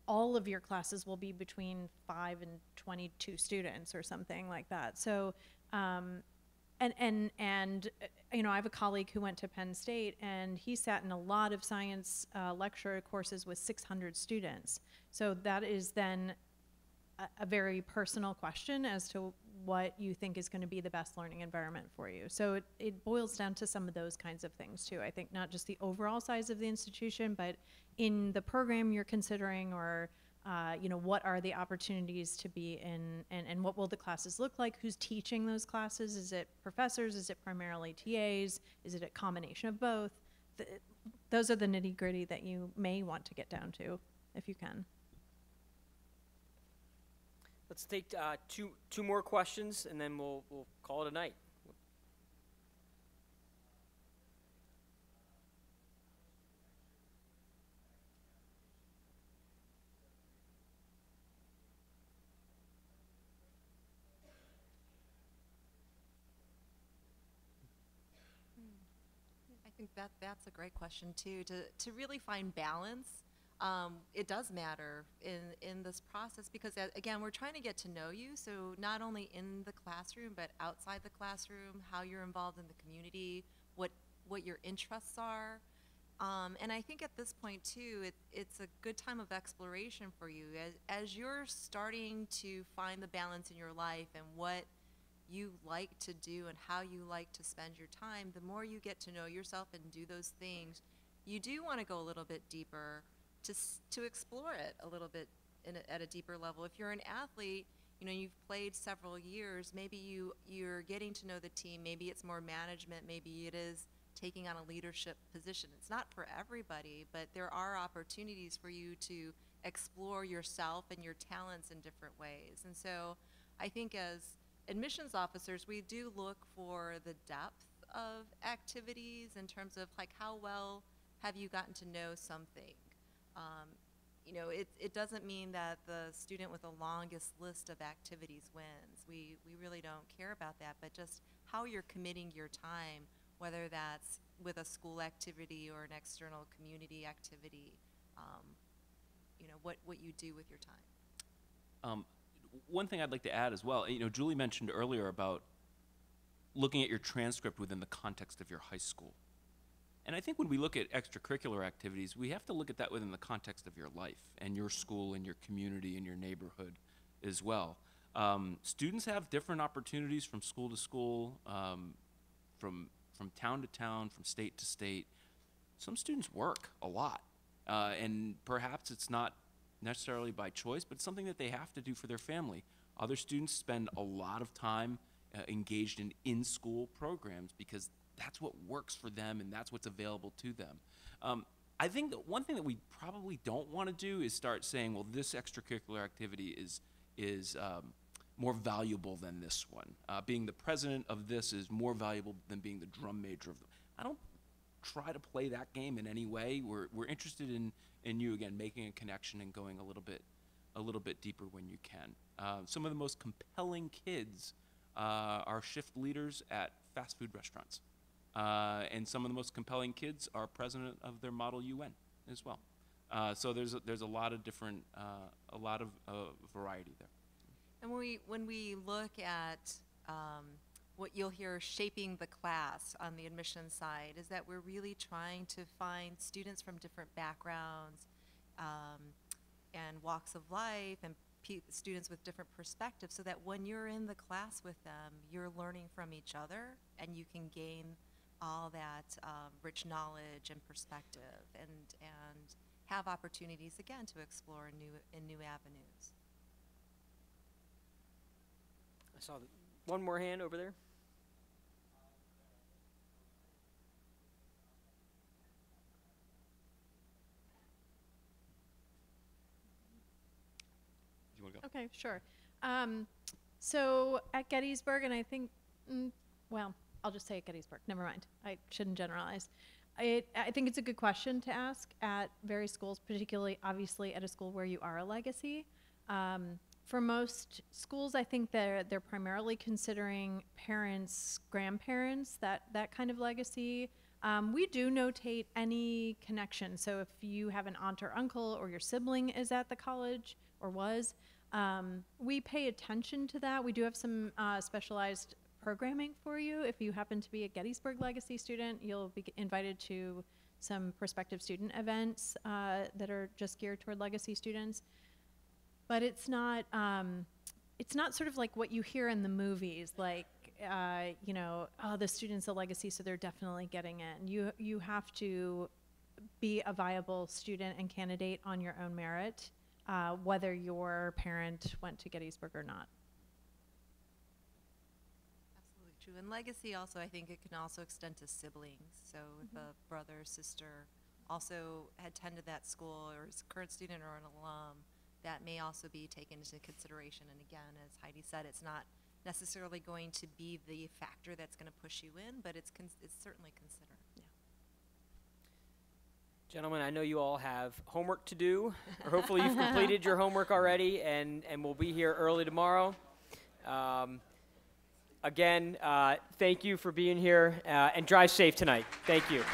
[SPEAKER 5] all of your classes will be between 5 and 22 students or something like that. So, I have a colleague who went to Penn State, and he sat in a lot of science lecture courses with 600 students. So that is then a very personal question as to what you think is going to be the best learning environment for you. So it boils down to some of those kinds of things too. I think not just the overall size of the institution, but in the program you're considering, or what are the opportunities to be in, and what will the classes look like? Who's teaching those classes? Is it professors? Is it primarily TAs? Is it a combination of both? Those are the nitty-gritty that you may want to get down to, if you can.
[SPEAKER 4] Let's take two more questions, and then we'll call it a night.
[SPEAKER 2] I think that's a great question too. To really find balance, it does matter in this process, because again, we're trying to get to know you. So not only in the classroom, but outside the classroom, how you're involved in the community, what your interests are. And I think at this point too, it's a good time of exploration for you as you're starting to find the balance in your life and what you like to do and how you like to spend your time. The more you get to know yourself and do those things, you do want to go a little bit deeper to explore it a little bit at a deeper level. If you're an athlete, you've played several years, maybe you're getting to know the team, maybe it's more management, maybe it is taking on a leadership position. It's not for everybody, but there are opportunities for you to explore yourself and your talents in different ways. And so I think as admissions officers, we do look for the depth of activities in terms of like how well have you gotten to know something. It doesn't mean that the student with the longest list of activities wins. We really don't care about that, but just how you're committing your time, whether that's with a school activity or an external community activity, what you do with your time.
[SPEAKER 1] One thing I'd like to add as well, Julie mentioned earlier about looking at your transcript within the context of your high school. And I think when we look at extracurricular activities, we have to look at that within the context of your life and your school and your community and your neighborhood as well. Students have different opportunities from school to school, from town to town, from state to state. Some students work a lot, and perhaps it's not necessarily by choice, but it's something that they have to do for their family. Other students spend a lot of time engaged in in-school programs because that's what works for them and that's what's available to them. I think that one thing that we probably don't want to do is start saying, well, this extracurricular activity is more valuable than this one. Being the president of this is more valuable than being the drum major of the. I don't try to play that game in any way. We're interested in you again making a connection and going a little bit deeper when you can. Some of the most compelling kids are shift leaders at fast food restaurants, and some of the most compelling kids are president of their Model UN as well. So there's a lot of different variety there.
[SPEAKER 2] And when we look at what you'll hear shaping the class on the admissions side is that we're really trying to find students from different backgrounds and walks of life and students with different perspectives, so that when you're in the class with them, you're learning from each other and you can gain all that rich knowledge and perspective and have opportunities again to explore in new avenues.
[SPEAKER 4] I saw one more hand over there.
[SPEAKER 1] You want to go?
[SPEAKER 5] Okay, sure. So at Gettysburg, and I think, well, I'll just say at Gettysburg. Never mind. I shouldn't generalize. I think it's a good question to ask at various schools, particularly, obviously, at a school where you are a legacy. For most schools, I think they're primarily considering parents, grandparents, that kind of legacy. We do notate any connection. So if you have an aunt or uncle or your sibling is at the college or was, we pay attention to that. We do have some specialized programming for you. If you happen to be a Gettysburg Legacy student, you'll be invited to some prospective student events that are just geared toward Legacy students. But it's not sort of like what you hear in the movies, like, you know, oh, the student's a Legacy, so they're definitely getting in. You have to be a viable student and candidate on your own merit, whether your parent went to Gettysburg or not.
[SPEAKER 2] Absolutely true. And legacy also, I think it can also extend to siblings. So if a brother or sister also attended that school or is a current student or an alum, that may also be taken into consideration. And again, as Heidi said, it's not necessarily going to be the factor that's going to push you in, but it's certainly considered.
[SPEAKER 5] Yeah.
[SPEAKER 4] Gentlemen, I know you all have homework to do, or hopefully you've completed your homework already, and we'll be here early tomorrow. Again, thank you for being here, and drive safe tonight. Thank you.